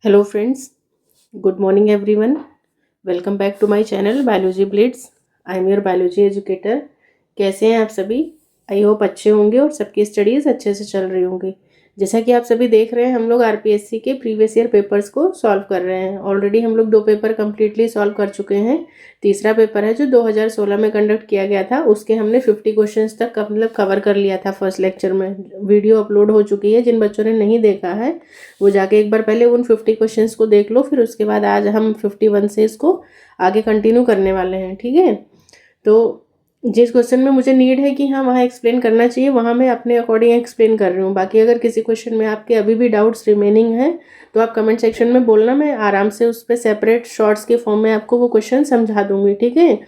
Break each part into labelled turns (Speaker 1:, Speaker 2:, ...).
Speaker 1: Hello friends, good morning everyone. Welcome back to my channel Biology Blitz. I am your biology educator. कैसे हैं आप सभी? I hope अच्छे होंगे और सबकी स्टडीज़ अच्छे से चल रही होंगी। जैसा कि आप सभी देख रहे हैं, हम लोग आरपीएससी के प्रीवियस ईयर पेपर्स को सॉल्व कर रहे हैं। ऑलरेडी हम लोग 2 पेपर कम्प्लीटली सॉल्व कर चुके हैं। तीसरा पेपर है जो 2016 में कंडक्ट किया गया था, उसके हमने 50 क्वेश्चंस तक मतलब कवर कर लिया था फर्स्ट लेक्चर में। वीडियो अपलोड हो चुकी है, जिन बच्चों ने नहीं देखा है वो जाके एक बार पहले उन 50 क्वेश्चंस को देख लो, फिर उसके बाद आज हम 51 से इसको आगे कंटिन्यू करने वाले हैं। ठीक है, तो जिस क्वेश्चन में मुझे नीड है कि हाँ वहाँ एक्सप्लेन करना चाहिए, वहाँ मैं अपने अकॉर्डिंग एक्सप्लेन कर रही हूँ। बाकी अगर किसी क्वेश्चन में आपके अभी भी डाउट्स रिमेनिंग हैं तो आप कमेंट सेक्शन में बोलना, मैं आराम से उस पर सेपरेट शॉर्ट्स के फॉर्म में आपको वो क्वेश्चन समझा दूंगी। ठीक है,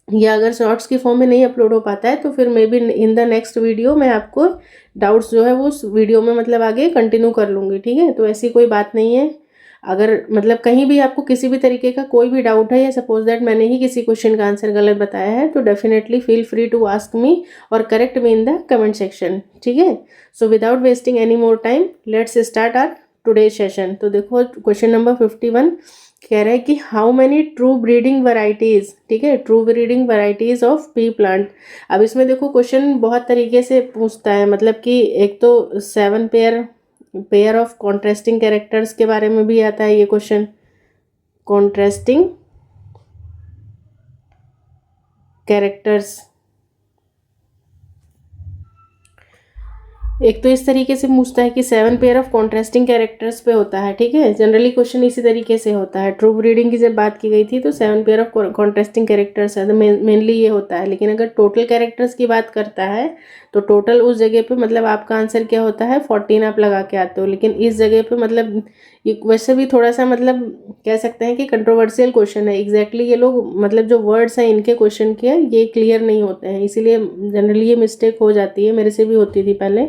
Speaker 1: या अगर शॉर्ट्स की फॉर्म में नहीं अपलोड हो पाता है तो फिर may be in the next video मैं आपको डाउट्स जो है वो उस वीडियो में मतलब आगे कंटिन्यू कर लूँगी। ठीक है, तो ऐसी कोई बात नहीं है। अगर मतलब कहीं भी आपको किसी भी तरीके का कोई भी डाउट है, या सपोज दैट मैंने ही किसी क्वेश्चन का आंसर गलत बताया है, तो definitely feel free to ask me और correct me in the comment section. ठीक है, so without wasting any more time let's start our today session. तो देखो क्वेश्चन नंबर 51 कह रहा है कि how many true breeding varieties, ठीक है, true breeding varieties of pea plant. अब इसमें देखो क्वेश्चन बहुत तरीके से पूछता है, मतलब कि एक तो 7 पेयर ऑफ कॉन्ट्रास्टिंग कैरेक्टर्स के बारे में भी आता है ये क्वेश्चन। कॉन्ट्रास्टिंग कैरेक्टर्स एक तो इस तरीके से पूछता है कि 7 पेयर ऑफ कॉन्ट्रास्टिंग कैरेक्टर्स पे होता है। ठीक है, जनरली क्वेश्चन इसी तरीके से होता है। ट्रू ब्रीडिंग की जब बात की गई थी तो 7 पेयर ऑफ कॉन्ट्रास्टिंग कैरेक्टर्स है, तो मेनली ये होता है। लेकिन अगर टोटल कैरेक्टर्स की बात करता है तो टोटल उस जगह पे मतलब आपका आंसर क्या होता है, 14 आप लगा के आते हो। लेकिन इस जगह पे मतलब ये वैसे भी थोड़ा सा मतलब कह सकते हैं कि कंट्रोवर्शियल क्वेश्चन है। एग्जैक्टली ये लोग मतलब जो वर्ड्स हैं इनके क्वेश्चन के ये क्लियर नहीं होते हैं, इसीलिए जनरली ये मिस्टेक हो जाती है, मेरे से भी होती थी पहले।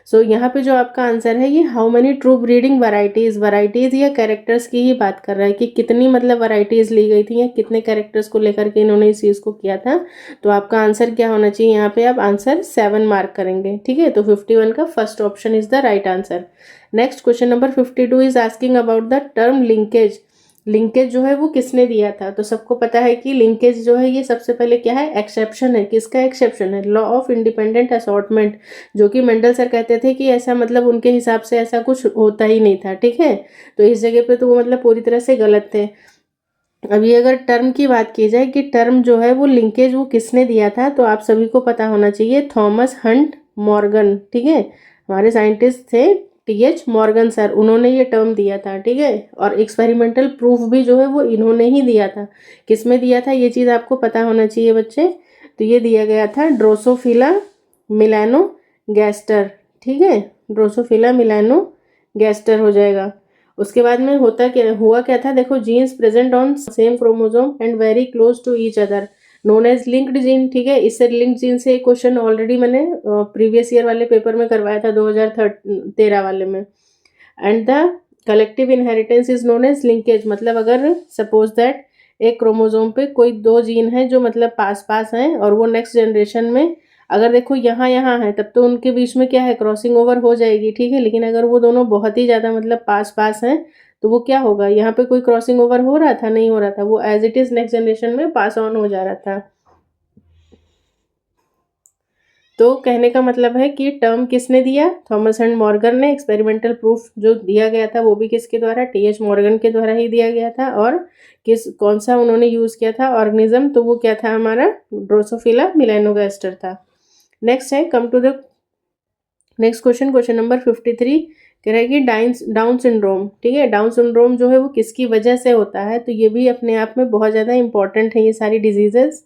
Speaker 1: सो यहाँ पे जो आपका आंसर है ये how many true breeding varieties या कैरेक्टर्स की ही बात कर रहा है कि कितनी मतलब वैरायटीज ली गई थी या कितने कैरेक्टर्स को लेकर के इन्होंने इस चीज़ को किया था। तो आपका आंसर क्या होना चाहिए, यहाँ पे आप आंसर 7 मार्क करेंगे। ठीक है, तो 51 का first option is the right answer. Next question number 52 is asking about the term linkage. Linkage जो है वो किसने दिया था, तो सबको पता है कि लिंकेज जो है ये सबसे पहले क्या है, एक्सेप्शन है। किसका एक्सेप्शन है, लॉ ऑफ इंडिपेंडेंट असॉर्टमेंट, जो कि मेंडल सर कहते थे कि ऐसा मतलब उनके हिसाब से ऐसा कुछ होता ही नहीं था। ठीक है, तो इस जगह पे तो वो मतलब पूरी तरह से गलत थे। अभी अगर टर्म की बात की जाए कि टर्म जो है वो लिंकेज वो किसने दिया था, तो आप सभी को पता होना चाहिए, थॉमस हंट मॉर्गन। ठीक है, हमारे साइंटिस्ट थे टीएच मॉर्गन सर, उन्होंने ये टर्म दिया था। ठीक है, और एक्सपेरिमेंटल प्रूफ भी जो है वो इन्होंने ही दिया था। किस में दिया था ये चीज़ आपको पता होना चाहिए बच्चे। तो ये दिया गया था ड्रोसोफिला मिलानो गैस्टर। ठीक है, ड्रोसोफिला मिलानो गैस्टर हो जाएगा। उसके बाद में हुआ क्या था, देखो, genes present on same chromosome and very close to each other known as linked gene. ठीक है, इससे लिंक्ड जीन से एक क्वेश्चन ऑलरेडी मैंने प्रीवियस ईयर वाले पेपर में करवाया था 2013 वाले में। And the collective inheritance is known as linkage, मतलब अगर सपोज दैट एक क्रोमोसोम पे कोई 2 जीन है जो मतलब पास पास हैं और वो नेक्स्ट जनरेशन में अगर देखो यहाँ यहाँ है तब तो उनके बीच में क्या है, क्रॉसिंग ओवर हो जाएगी। ठीक है, लेकिन अगर वो दोनों बहुत ही ज़्यादा मतलब पास पास हैं तो वो क्या होगा, यहाँ पे कोई क्रॉसिंग ओवर हो रहा था, नहीं हो रहा था, वो as it is next generation में पास ऑन हो जा रहा था। तो कहने का मतलब है कि टर्म किसने दिया, थॉमस एंड मॉर्गन ने। एक्सपेरिमेंटल प्रूफ जो दिया गया था वो भी किसके द्वारा, टीएच मॉर्गन के द्वारा ही दिया गया था। और कौन सा उन्होंने यूज़ किया था ऑर्गेनिज्म, तो वो क्या था हमारा, ड्रोसोफिला मिलेनोगास्टर था। नेक्स्ट है, come to the next question, question number 53 कह रहा है कि डाउन सिंड्रोम। ठीक है, डाउन सिंड्रोम जो है वो किसकी वजह से होता है, तो ये भी अपने आप में बहुत ज़्यादा इंपॉर्टेंट है ये सारी डिजीजेस।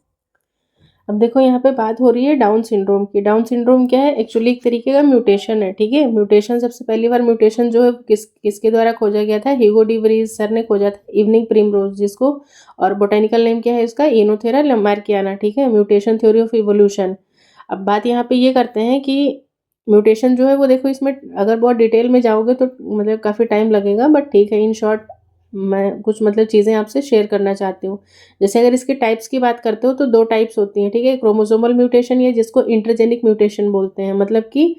Speaker 1: अब देखो यहाँ पे बात हो रही है डाउन सिंड्रोम की। डाउन सिंड्रोम क्या है, एक्चुअली एक तरीके का म्यूटेशन है। ठीक है, म्यूटेशन सबसे पहली बार म्यूटेशन जो है किसके द्वारा खोजा गया था, ह्यूगो डी वरीज सर ने खोजा था, इवनिंग प्रिमरोज जिसको, और बोटेनिकल नेम क्या है इसका, इनोथेरा लमार्कियाना। ठीक है, म्यूटेशन थ्योरी ऑफ इवोल्यूशन। अब बात यहाँ पे ये करते हैं कि म्यूटेशन जो है वो देखो, इसमें अगर बहुत डिटेल में जाओगे तो मतलब काफ़ी टाइम लगेगा, बट ठीक है, इन शॉर्ट मैं कुछ मतलब चीज़ें आपसे शेयर करना चाहती हूँ। जैसे अगर इसके टाइप्स की बात करते हो तो 2 टाइप्स होती हैं। ठीक है, क्रोमोसोमल म्यूटेशन, ये जिसको इंटरजेनिक म्यूटेशन बोलते हैं, मतलब कि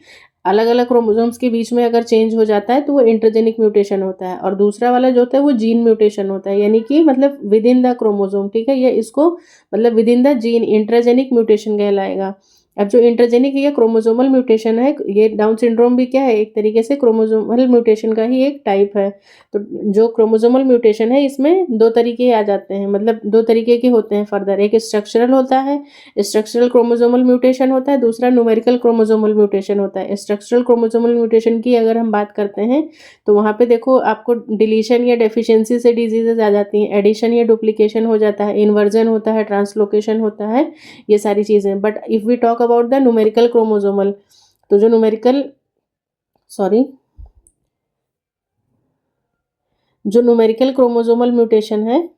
Speaker 1: अलग अलग क्रोमोसोम्स के बीच में अगर चेंज हो जाता है तो वो इंटरजेनिक म्यूटेशन होता है, और दूसरा वाला जो होता है वो जीन म्यूटेशन होता है, यानी कि मतलब विद इन द क्रोमोसोम, ठीक है, या इसको मतलब with in the gene intragenic mutation कहलाएगा। अब जो इंटरजेनिक या क्रोमोसोमल म्यूटेशन है, ये डाउन सिंड्रोम भी क्या है, एक तरीके से क्रोमोसोमल म्यूटेशन का ही एक टाइप है। तो जो क्रोमोसोमल म्यूटेशन है इसमें दो तरीके आ जाते हैं, मतलब दो तरीके के होते हैं फर्दर, एक स्ट्रक्चरल होता है, स्ट्रक्चरल क्रोमोसोमल म्यूटेशन होता है, दूसरा न्यूमेरिकल क्रोमोसोमल म्यूटेशन होता है। स्ट्रक्चरल क्रोमोसोमल म्यूटेशन की अगर हम बात करते हैं तो वहाँ पे देखो आपको डिलीशन या डेफिशिएंसी से डिजीजेज आ जाती हैं, एडिशन या डुप्लीकेशन हो जाता है, इन्वर्जन होता है, ट्रांसलोकेशन होता है, ये सारी चीज़ें। But if we talk about the numerical chromosomal, तो जो न्यूमेरिकल क्रोमोसोमल म्यूटेशन है,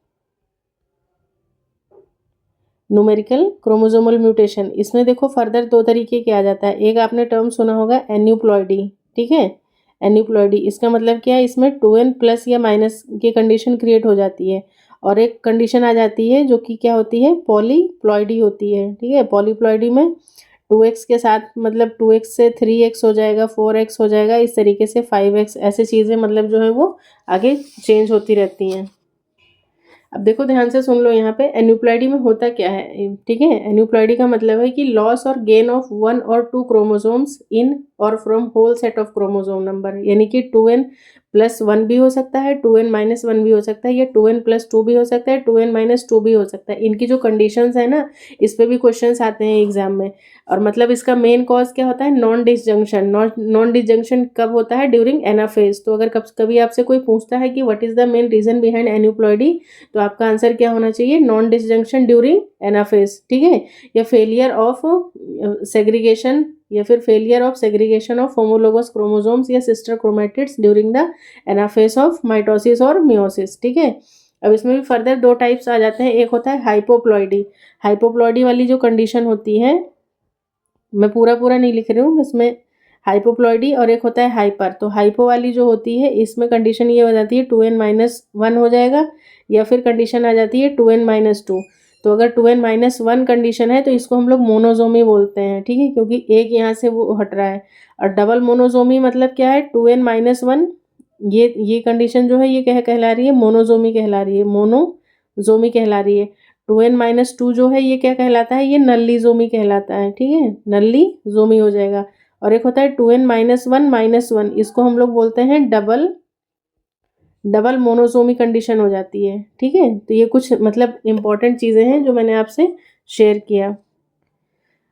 Speaker 1: न्यूमेरिकल क्रोमोसोमल म्यूटेशन, इसमें देखो फर्दर दो तरीके के आ जाता है। एक आपने टर्म सुना होगा एन्यूप्लॉइडी, ठीक है, एन्यूप्लॉइडी, इसका मतलब क्या है, इसमें 2n प्लस या माइनस की कंडीशन क्रिएट हो जाती है, और एक कंडीशन आ जाती है जो कि क्या होती है, पॉलीप्लॉइडी होती है, ठीक है। पॉलीप्लॉइडी में 2x के साथ मतलब 2x से 3x हो जाएगा, 4x हो जाएगा, इस तरीके से 5x, ऐसे चीज़ें मतलब जो है वो आगे चेंज होती रहती हैं। अब देखो ध्यान से सुन लो, यहाँ पे एन्यूप्लॉइडी में होता क्या है, ठीक है। एन्यूप्लॉइडी का मतलब है कि लॉस और गेन ऑफ 1 और 2 क्रोमोसोम्स इन और from whole set of chromosome number, यानी कि 2n+1 भी हो सकता है, 2n-1 भी हो सकता है, या 2n+2 भी हो सकता है, 2n-2 भी हो सकता है। इनकी जो कंडीशंस है ना, इस पे भी क्वेश्चंस आते हैं एग्जाम में। और मतलब इसका मेन कॉज क्या होता है, नॉन डिसजंक्शन। नॉन डिसजंक्शन कब होता है, ड्यूरिंग एनाफेज। तो अगर कभी आपसे कोई पूछता है कि what is the main reason behind aneuploidy, तो आपका आंसर क्या होना चाहिए, नॉन डिसजंक्शन ड्यूरिंग एनाफेज, ठीक है, या फेलियर ऑफ सेग्रीगेशन, या फिर failure of segregation of homologous chromosomes या sister chromatids during the anaphase of mitosis और मियोसिस, ठीक है। अब इसमें भी फर्दर दो टाइप्स आ जाते हैं, एक होता है हाइपोप्लॉइडी। हाइपोप्लॉइडी वाली जो कंडीशन होती है, मैं पूरा पूरा नहीं लिख रही हूँ इसमें, हाइपोप्लॉइडी, और एक होता है हाइपर। तो हाइपो वाली जो होती है इसमें कंडीशन ये हो जाती है 2n-1 हो जाएगा, या फिर कंडीशन आ जाती है 2n-2। तो अगर 2n-1 कंडीशन है तो इसको हम लोग मोनोजोमी बोलते हैं, ठीक है, क्योंकि एक यहाँ से वो हट रहा है। और डबल मोनोजोमी मतलब क्या है, 2n-1, ये कंडीशन जो है ये कहला रही है, मोनोजोमी कहला रही है, मोनोजोमी कहला रही है। 2n-2 जो है ये क्या कहलाता है, ये नल्लीजोमी कहलाता है, ठीक है, नल्लीजोमी हो जाएगा। और एक होता है 2n-1-1, इसको हम लोग बोलते हैं डबल मोनोसोमी कंडीशन हो जाती है, ठीक है। तो ये कुछ मतलब इंपॉर्टेंट चीज़ें हैं जो मैंने आपसे शेयर किया।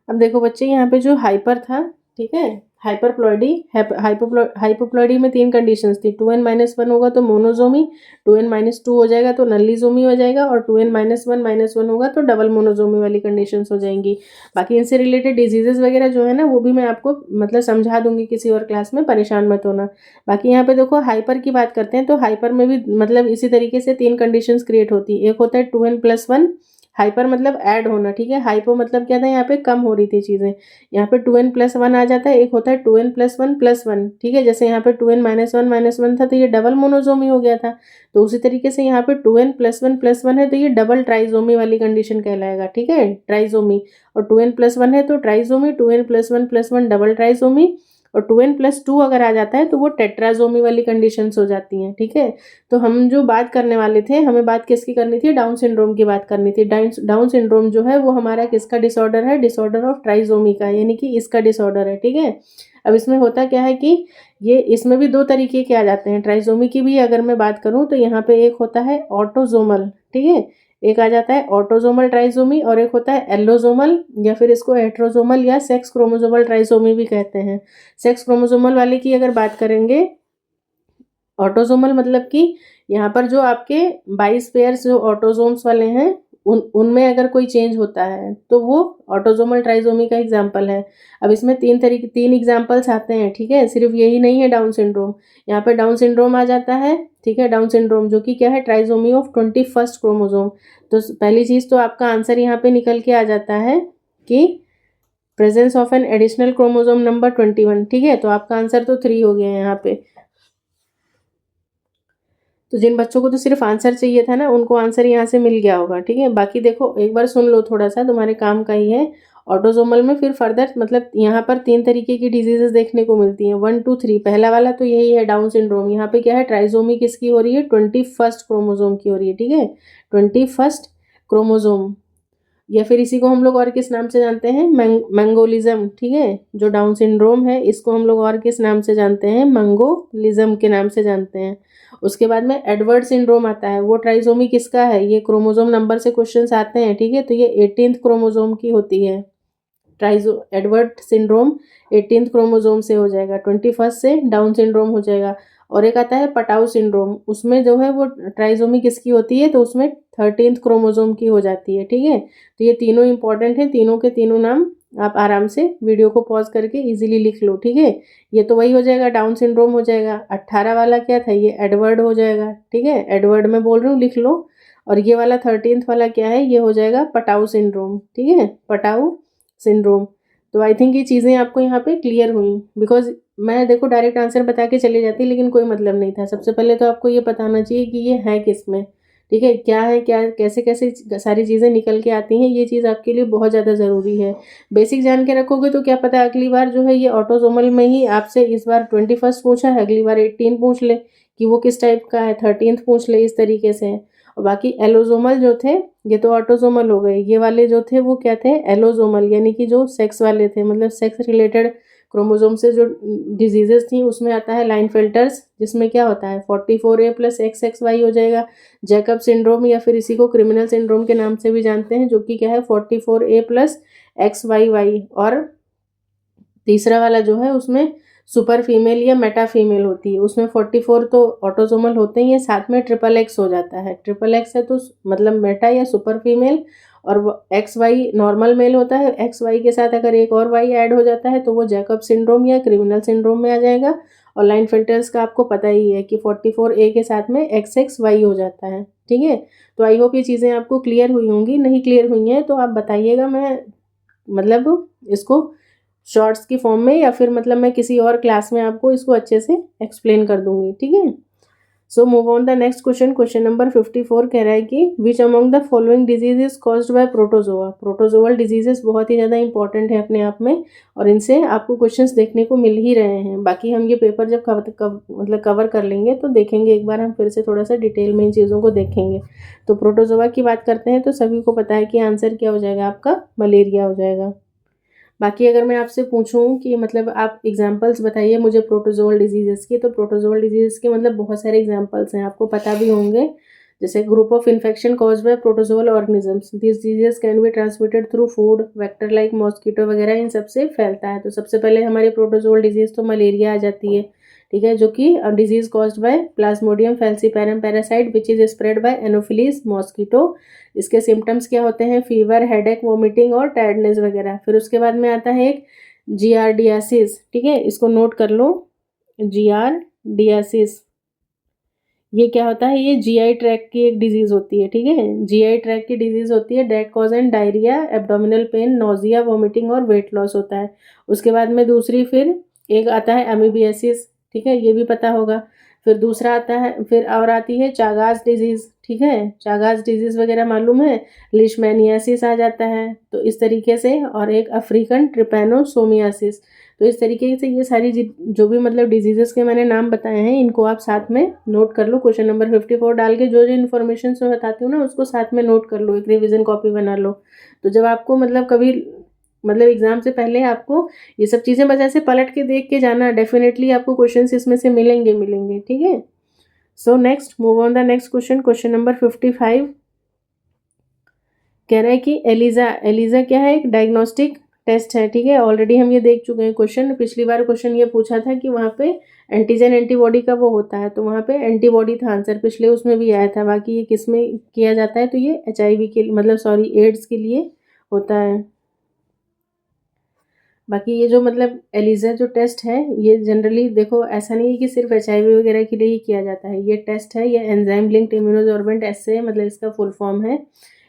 Speaker 1: अब देखो बच्चे, यहाँ पे जो हाइपर था, ठीक है, हाइपरप्लॉइडी, हाइपोप्लॉइडी में तीन कंडीशंस थी, 2n-1 होगा तो मोनोजोमी, 2n-2 हो जाएगा तो नल्लीजोमी हो जाएगा, और 2n-1 होगा तो डबल मोनोजोमी वाली कंडीशंस हो जाएंगी। बाकी इनसे रिलेटेड डिजीजेज वगैरह जो है ना, वो भी मैं आपको मतलब समझा दूंगी किसी और क्लास में, परेशान मत होना। बाकी यहाँ पे देखो हाइपर की बात करते हैं, तो हाइपर में भी मतलब इसी तरीके से तीन कंडीशंस क्रिएट होती है। एक होता है 2n+1, हाइपर मतलब ऐड होना, ठीक है, हाइपो मतलब क्या था, यहाँ पे कम हो रही थी चीज़ें, यहाँ पे 2n+1 आ जाता है। एक होता है 2n+1+1, ठीक है, जैसे यहाँ पे 2n-1 था तो ये डबल मोनोजोमी हो गया था। तो उसी तरीके से यहाँ पे 2n+1+1 है तो ये डबल ट्राइजोमी वाली कंडीशन कहलाएगा, ठीक है, ट्राइजोमी। और 2n+1 है तो ट्राइजोमी, 2n+1+1 डबल ट्राइजोमी, और 2n+2 अगर आ जाता है तो वो टेट्राजोमी वाली कंडीशंस हो जाती हैं, ठीक है। तो हम जो बात करने वाले थे, हमें बात किसकी करनी थी, डाउन सिंड्रोम की बात करनी थी। डाउन सिंड्रोम जो है वो हमारा किसका डिसऑर्डर है, डिसऑर्डर ऑफ ट्राइजोमी का, यानी कि इसका डिसऑर्डर है, ठीक है। अब इसमें होता क्या है कि ये इसमें भी दो तरीके के आ जाते हैं, ट्राइजोमी की भी अगर मैं बात करूँ तो यहाँ पे एक होता है ऑटोजोमल, ठीक है, एक आ जाता है ऑटोजोमल ट्राइजोमी, और एक होता है एल्लोजोमल, या फिर इसको हेट्रोजोमल या सेक्स क्रोमोजोमल ट्राइजोमी भी कहते हैं। सेक्स क्रोमोजोमल वाले की अगर बात करेंगे, ऑटोजोमल मतलब कि यहाँ पर जो आपके 22 पेयर्स जो ऑटोजोम्स वाले हैं, उनमें अगर कोई चेंज होता है तो वो ऑटोजोमल ट्राइजोमी का एग्जाम्पल है। अब इसमें तीन एग्जाम्पल्स आते हैं, ठीक है, सिर्फ यही नहीं है डाउन सिंड्रोम, यहाँ पे डाउन सिंड्रोम आ जाता है, ठीक है, डाउन सिंड्रोम जो कि क्या है, ट्राइजोमी ऑफ 21st क्रोमोजोम। तो पहली चीज़ तो आपका आंसर यहाँ पे निकल के आ जाता है कि presence of an additional chromosome number 21, ठीक है, तो आपका आंसर तो 3 हो गया है यहाँ पे। तो जिन बच्चों को तो सिर्फ आंसर चाहिए था ना, उनको आंसर यहाँ से मिल गया होगा, ठीक है। बाकी देखो एक बार सुन लो थोड़ा सा, तुम्हारे काम का ही है। ऑटोसोमल में फिर फर्दर मतलब यहाँ पर 3 तरीके की डिजीजेस देखने को मिलती हैं, 1 2 3। पहला वाला तो यही है डाउन सिंड्रोम। यहाँ पे क्या है, ट्राइसोमी किसकी हो रही है, 21st क्रोमोसोम की हो रही है, ठीक है, 21st क्रोमोसोम। या फिर इसी को हम लोग और किस नाम से जानते हैं, मंगोलिज्म, ठीक है। जो डाउन सिंड्रोम है इसको हम लोग और किस नाम से जानते हैं, मंगोलिज्म के नाम से जानते हैं। उसके बाद में एडवर्ड सिंड्रोम आता है, वो ट्राइसोमी किसका है, ये क्रोमोसोम नंबर से क्वेश्चंस आते हैं, ठीक है। तो ये 18th क्रोमोसोम की होती है। एडवर्ड सिंड्रोम 18th क्रोमोसोम से हो जाएगा, 21st से डाउन सिंड्रोम हो जाएगा। और एक आता है पटाउ सिंड्रोम, उसमें जो है वो ट्राइसोमी किसकी होती है, तो उसमें 13th क्रोमोसोम की हो जाती है, ठीक है। तो ये तीनों इंपॉर्टेंट हैं, तीनों के तीनों नाम आप आराम से वीडियो को पॉज करके इजीली लिख लो, ठीक है। ये तो वही हो जाएगा, डाउन सिंड्रोम हो जाएगा। 18 वाला क्या था, ये एडवर्ड हो जाएगा, ठीक है, एडवर्ड में बोल रही हूँ, लिख लो। और ये वाला 13th वाला क्या है, ये हो जाएगा पटाउ सिंड्रोम, ठीक है, पटाउ सिंड्रोम। तो आई थिंक ये चीज़ें आपको यहाँ पे क्लियर हुई, बिकॉज मैं देखो डायरेक्ट आंसर बता के चली जाती लेकिन कोई मतलब नहीं था। सबसे पहले तो आपको ये बताना चाहिए कि ये है किस में, ठीक है, क्या है, क्या कैसे कैसे सारी चीज़ें निकल के आती हैं, ये चीज़ आपके लिए बहुत ज़्यादा ज़रूरी है। बेसिक जान के रखोगे तो क्या पता अगली बार जो है ये ऑटोसोमल में ही आपसे इस बार 21st पूछा है, अगली बार 18 पूछ ले कि वो किस टाइप का है, 13th पूछ ले, इस तरीके से। और बाकी एलोसोमल जो थे ये तो ऑटोसोमल हो गए, ये वाले जो थे वो क्या थे, एलोसोमल, यानी कि जो सेक्स वाले थे, मतलब सेक्स रिलेटेड क्रोमोसोम से जो डिजीजेस थी उसमें आता है लाइनफेल्टर्स, जिसमें क्या होता है 44A + XXY हो जाएगा। जैकब सिंड्रोम या फिर इसी को क्रिमिनल सिंड्रोम के नाम से भी जानते हैं, जो कि क्या है 44A + XYY। और तीसरा वाला जो है उसमें सुपर फीमेल या मेटा फीमेल होती है, उसमें 44 तो ऑटोसोमल होते ही है, साथ में XXX हो जाता है। XXX है तो मतलब मेटा या सुपर फीमेल, और XY नॉर्मल मेल होता है, XY के साथ अगर एक और Y ऐड हो जाता है तो वो जैकब सिंड्रोम या क्रिमिनल सिंड्रोम में आ जाएगा। और लाइन फिल्टर्स का आपको पता ही है कि 44A के साथ में XXY हो जाता है, ठीक है। तो आई होप ये चीज़ें आपको क्लियर हुई होंगी, नहीं क्लियर हुई हैं तो आप बताइएगा, मैं मतलब इसको शॉर्ट्स की फॉर्म में या फिर मतलब मैं किसी और क्लास में आपको इसको अच्छे से एक्सप्लेन कर दूंगी, ठीक है। So move on the next question. Question number 54 कह रहा है कि which among the following disease is caused by protozoa. Protozoal diseases बहुत ही ज़्यादा इंपॉर्टेंट है अपने आप में, और इनसे आपको क्वेश्चंस देखने को मिल ही रहे हैं। बाकी हम ये पेपर जब कवर कर लेंगे तो देखेंगे, एक बार हम फिर से थोड़ा सा डिटेल में इन चीज़ों को देखेंगे। तो प्रोटोजोआ की बात करते हैं तो सभी को पता है कि आंसर क्या हो जाएगा, आपका मलेरिया हो जाएगा। बाकी अगर मैं आपसे पूछूं कि मतलब आप एग्जांपल्स बताइए मुझे प्रोटोजोअल डिजीजेस की, तो प्रोटोजोअल डिजीजेस के मतलब बहुत सारे एग्जांपल्स हैं, आपको पता भी होंगे। जैसे group of infection caused by protozoal organisms, this diseases can be transmitted through food, vector like mosquito वगैरह, इन सबसे फैलता है। तो सबसे पहले हमारी प्रोटोजोअल डिजीज तो मलेरिया आ जाती है, ठीक है, जो कि disease caused by Plasmodium falciparum parasite which is spread by anopheles mosquito. इसके सिम्टम्स क्या होते हैं, फीवर, हेडेक, वोमिटिंग और टायर्डनेस वगैरह। फिर उसके बाद में आता है एक जियार्डियासिस, ठीक है, इसको नोट कर लो, जियार्डियासिस। ये क्या होता है, ये जीआई ट्रैक की एक डिजीज होती है, ठीक है, जीआई ट्रैक की डिजीज होती है। That cause and diarrhoea, abdominal pain, nausea, vomiting और वेट लॉस होता है। उसके बाद में दूसरी फिर एक आता है अमीबियासिस, ठीक है, ये भी पता होगा। फिर दूसरा आता है, फिर और आती है चागास डिजीज, ठीक है, चागास डिजीज वगैरह मालूम है। लिशमैनियासिस आ जाता है, तो इस तरीके से। और एक अफ्रीकन ट्रिपैनोसोमियासिस। तो इस तरीके से ये सारी जो भी मतलब डिजीजेस के मैंने नाम बताए हैं इनको आप साथ में नोट कर लो। क्वेश्चन नंबर 54 डाल के जो जो इन्फॉर्मेशन मैं बताती हूँ ना उसको साथ में नोट कर लो, एक रिवीजन कॉपी बना लो। तो जब आपको मतलब कभी मतलब एग्जाम से पहले आपको ये सब चीज़ें बस ऐसे पलट के देख के जाना, डेफिनेटली आपको क्वेश्चन इसमें से मिलेंगे, ठीक है। So next move on the next question. Question number 55 कह रहा है कि एलिजा क्या है, एक डायग्नोस्टिक टेस्ट है, ठीक है। ऑलरेडी हम ये देख चुके हैं क्वेश्चन, पिछली बार क्वेश्चन ये पूछा था कि वहाँ पे एंटीजन एंटीबॉडी का वो होता है, तो वहाँ पे एंटीबॉडी था आंसर, पिछले उसमें भी आया था। बाकी ये किस में किया जाता है, तो ये HIV के लिए मतलब सॉरी एड्स के लिए होता है। बाकी ये जो मतलब एलिजा जो टेस्ट है ये जनरली देखो ऐसा नहीं है कि सिर्फ HIV वगैरह के लिए ही किया जाता है। ये टेस्ट है, ये एंजाइम लिंक्ड इम्यूनोसॉर्बेंट एस्से मतलब इसका फुल फॉर्म है।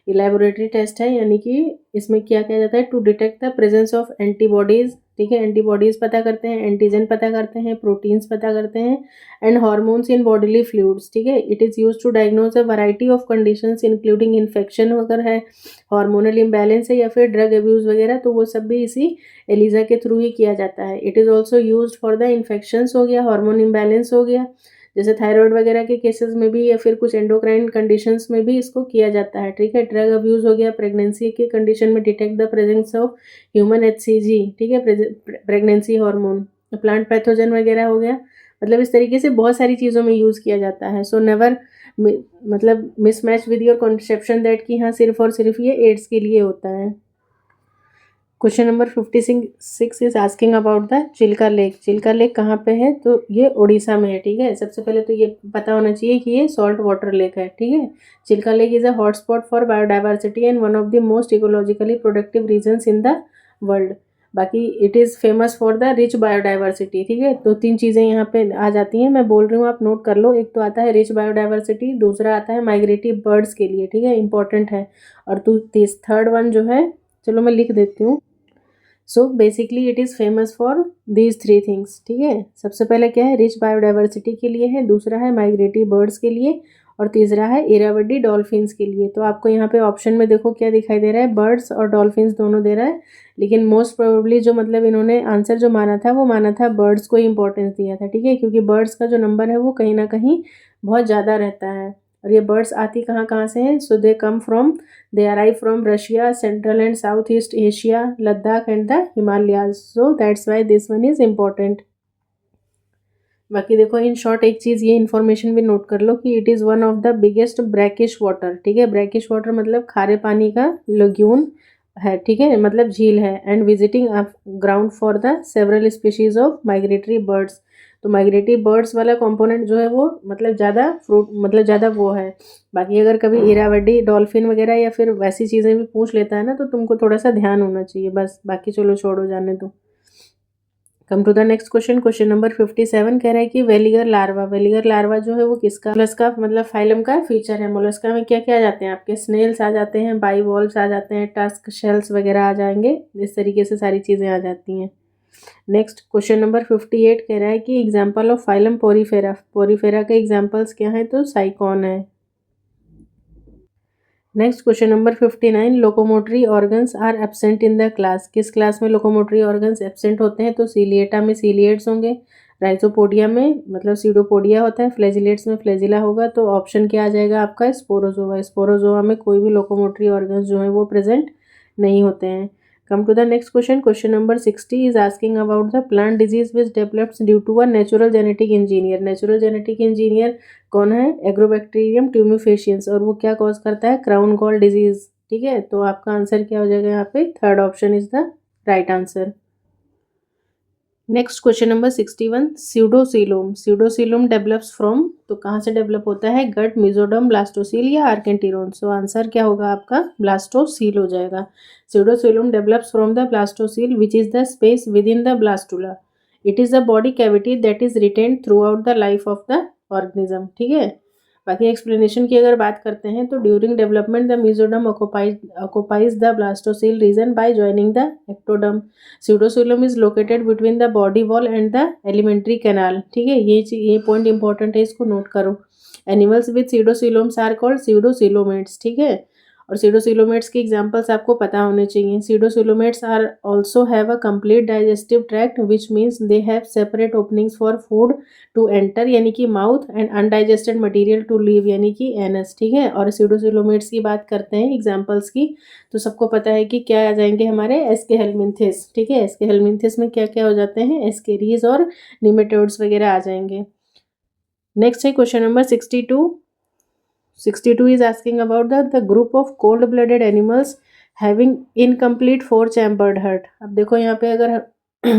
Speaker 1: ये लेबोरेटरी टेस्ट है, यानी कि इसमें क्या किया जाता है, to detect the presence of antibodies, ठीक है, एंटीबॉडीज़ पता करते हैं, एंटीजन पता करते हैं, प्रोटीन्स पता करते हैं, and hormones in bodily fluids, ठीक है। It is use to diagnose a variety of conditions including infection अगर है, हार्मोनल इम्बैलेंस है या फिर ड्रग अब्यूज़ वगैरह, तो वो सब भी इसी एलिजा के थ्रू ही किया जाता है। It is also use for the infections हो गया, हार्मोन इम्बैलेंस हो गया, जैसे थायराइड वगैरह के केसेस में भी या फिर कुछ एंडोक्राइन कंडीशंस में भी इसको किया जाता है, ठीक है। ड्रग अब्यूज़ हो गया, प्रेगनेंसी के कंडीशन में detect the presence of human HCG, ठीक है, प्रेगनेंसी हार्मोन। प्लांट पैथोजन वगैरह हो गया, मतलब इस तरीके से बहुत सारी चीज़ों में यूज़ किया जाता है। सो नेवर मतलब mismatch with your conception that कि हाँ सिर्फ और सिर्फ ये एड्स के लिए होता है। Question number 56 is asking about the Chilka lake. Chilka lake कहाँ पे है, तो ये उड़ीसा में है, ठीक है। सबसे पहले तो ये पता होना चाहिए कि ये सॉल्ट वाटर लेक है, ठीक है। Chilka lake is a hotspot for biodiversity and one of the most ecologically productive regions in the world. बाकी it is famous for the rich biodiversity, ठीक है। तो 3 चीज़ें यहाँ पे आ जाती हैं, मैं बोल रही हूँ, आप नोट कर लो। एक तो आता है रिच बायोडाइवर्सिटी, दूसरा आता है माइग्रेटिव बर्ड्स के लिए, ठीक है, इंपॉर्टेंट है। और थर्ड वन जो है, चलो मैं लिख देती हूँ। So basically it is famous for these 3 things, ठीक है। सबसे पहले क्या है, रिच बायोडाइवर्सिटी के लिए है, दूसरा है माइग्रेटिव बर्ड्स के लिए, और तीसरा है इरावडी डॉल्फिन्स के लिए। तो आपको यहाँ पे ऑप्शन में देखो क्या दिखाई दे रहा है, बर्ड्स और डॉल्फिन्स दोनों दे रहा है, लेकिन मोस्ट प्रोबेबली जो मतलब इन्होंने आंसर जो माना था वो माना था बर्ड्स को इंपॉर्टेंस दिया था, ठीक है, क्योंकि बर्ड्स का जो नंबर है वो कहीं ना कहीं बहुत ज़्यादा रहता है। और ये बर्ड्स आती कहाँ कहाँ से हैं, so they come from they arrive from Russia, Central and Southeast Asia, Ladakh and the Himalayas. So that's why this one is important. बाकी देखो इन शॉर्ट एक चीज़ ये इन्फॉर्मेशन भी नोट कर लो कि it is one of the biggest brackish water, ठीक है। Brackish water मतलब खारे पानी का लगून है, ठीक है, मतलब झील है। And visiting ground for the several species of migratory birds. तो माइग्रेटरी बर्ड्स वाला कंपोनेंट जो है वो मतलब ज़्यादा फ्रूट मतलब ज़्यादा वो है। बाकी अगर कभी इरावडी डॉल्फिन वगैरह या फिर वैसी चीज़ें भी पूछ लेता है ना, तो तुमको थोड़ा सा ध्यान होना चाहिए बस, बाकी चलो छोड़ो जाने दो। Come to the next question. Question number 57 कह रहा है कि वेलिगर लार्वा। वेलिगर लार्वा जो है वो किसका, मोलस्का मतलब फाइलम का फीचर है। मोलस्का में क्या क्या आ जाते हैं आपके, स्नेल्स आ जाते हैं, बाइवॉल्व्स आ जाते हैं, टस्क शेल्स वगैरह आ जाएंगे, इस तरीके से सारी चीज़ें आ जाती हैं। नेक्स्ट क्वेश्चन नंबर 58 कह रहा है कि example of phylum porifera. Porifera के एग्जाम्पल्स क्या हैं, तो साइकॉन है। Next question number 59, locomotory organs are absent in the class. किस क्लास में लोकोमोटरी ऑर्गन्स एब्सेंट होते हैं, तो सीलिएटा में सीलिएट्स होंगे, राइजोपोडिया में मतलब सीडोपोडिया होता है, फ्लैजिलेट्स में फ्लैजिला होगा। तो ऑप्शन क्या आ जाएगा आपका, स्पोरोजोआ। स्पोरोजोआ में कोई भी लोकोमोटरी ऑर्गन्स जो है वो प्रेजेंट नहीं होते हैं। Come to the next question. Question number 60 is asking about the plant disease which develops due to a natural genetic engineer. Natural genetic engineer कौन है, एग्रोबैक्टीरियम ट्यूमिफेशियंस, और वो क्या कॉज करता है, क्राउन गॉल डिजीज, ठीक है। तो आपका आंसर क्या हो जाएगा यहाँ पे, third option is the right answer. Next question number 61, pseudocoelom. Pseudocoelom develops from, तो कहाँ से डेवलप होता है, गट, मिजोडम, ब्लास्टोसील या आर्केंटिरोन। सो आंसर क्या होगा आपका, ब्लास्टोसील हो जाएगा। Pseudocoelom develops from the blastocoel which is the space within the blastula. It is the body cavity that is retained throughout the life of the organism, ठीक है। बाकी explanation की अगर बात करते हैं तो during development the mesoderm occupies the blastocoel region by joining the ectoderm. Pseudocoelom is located between the body wall and the alimentary canal, ठीक है। ये पॉइंट इंपॉर्टेंट है, इसको नोट करो। Animals with pseudocoeloms are called pseudocoelomates, ठीक है। और स्यूडोसीलोमेट्स के एग्जांपल्स आपको पता होने चाहिए। Pseudocoelomates are also have a complete digestive tract which means they have separate openings for food to enter यानी कि mouth and undigested material to leave यानी कि एनस, ठीक है। और स्यूडोसीलोमेट्स की बात करते हैं एग्जांपल्स की, तो सबको पता है कि क्या आ जाएंगे हमारे, एस्केहेलमिंथिस, ठीक है। एस्केहेलमिंथिस में क्या क्या हो जाते हैं, एस्केरीज और निमेटोड्स वगैरह आ जाएंगे। नेक्स्ट है question number 62। 62 is asking about the group of cold blooded animals having incomplete 4-chambered heart। अब देखो यहाँ पे अगर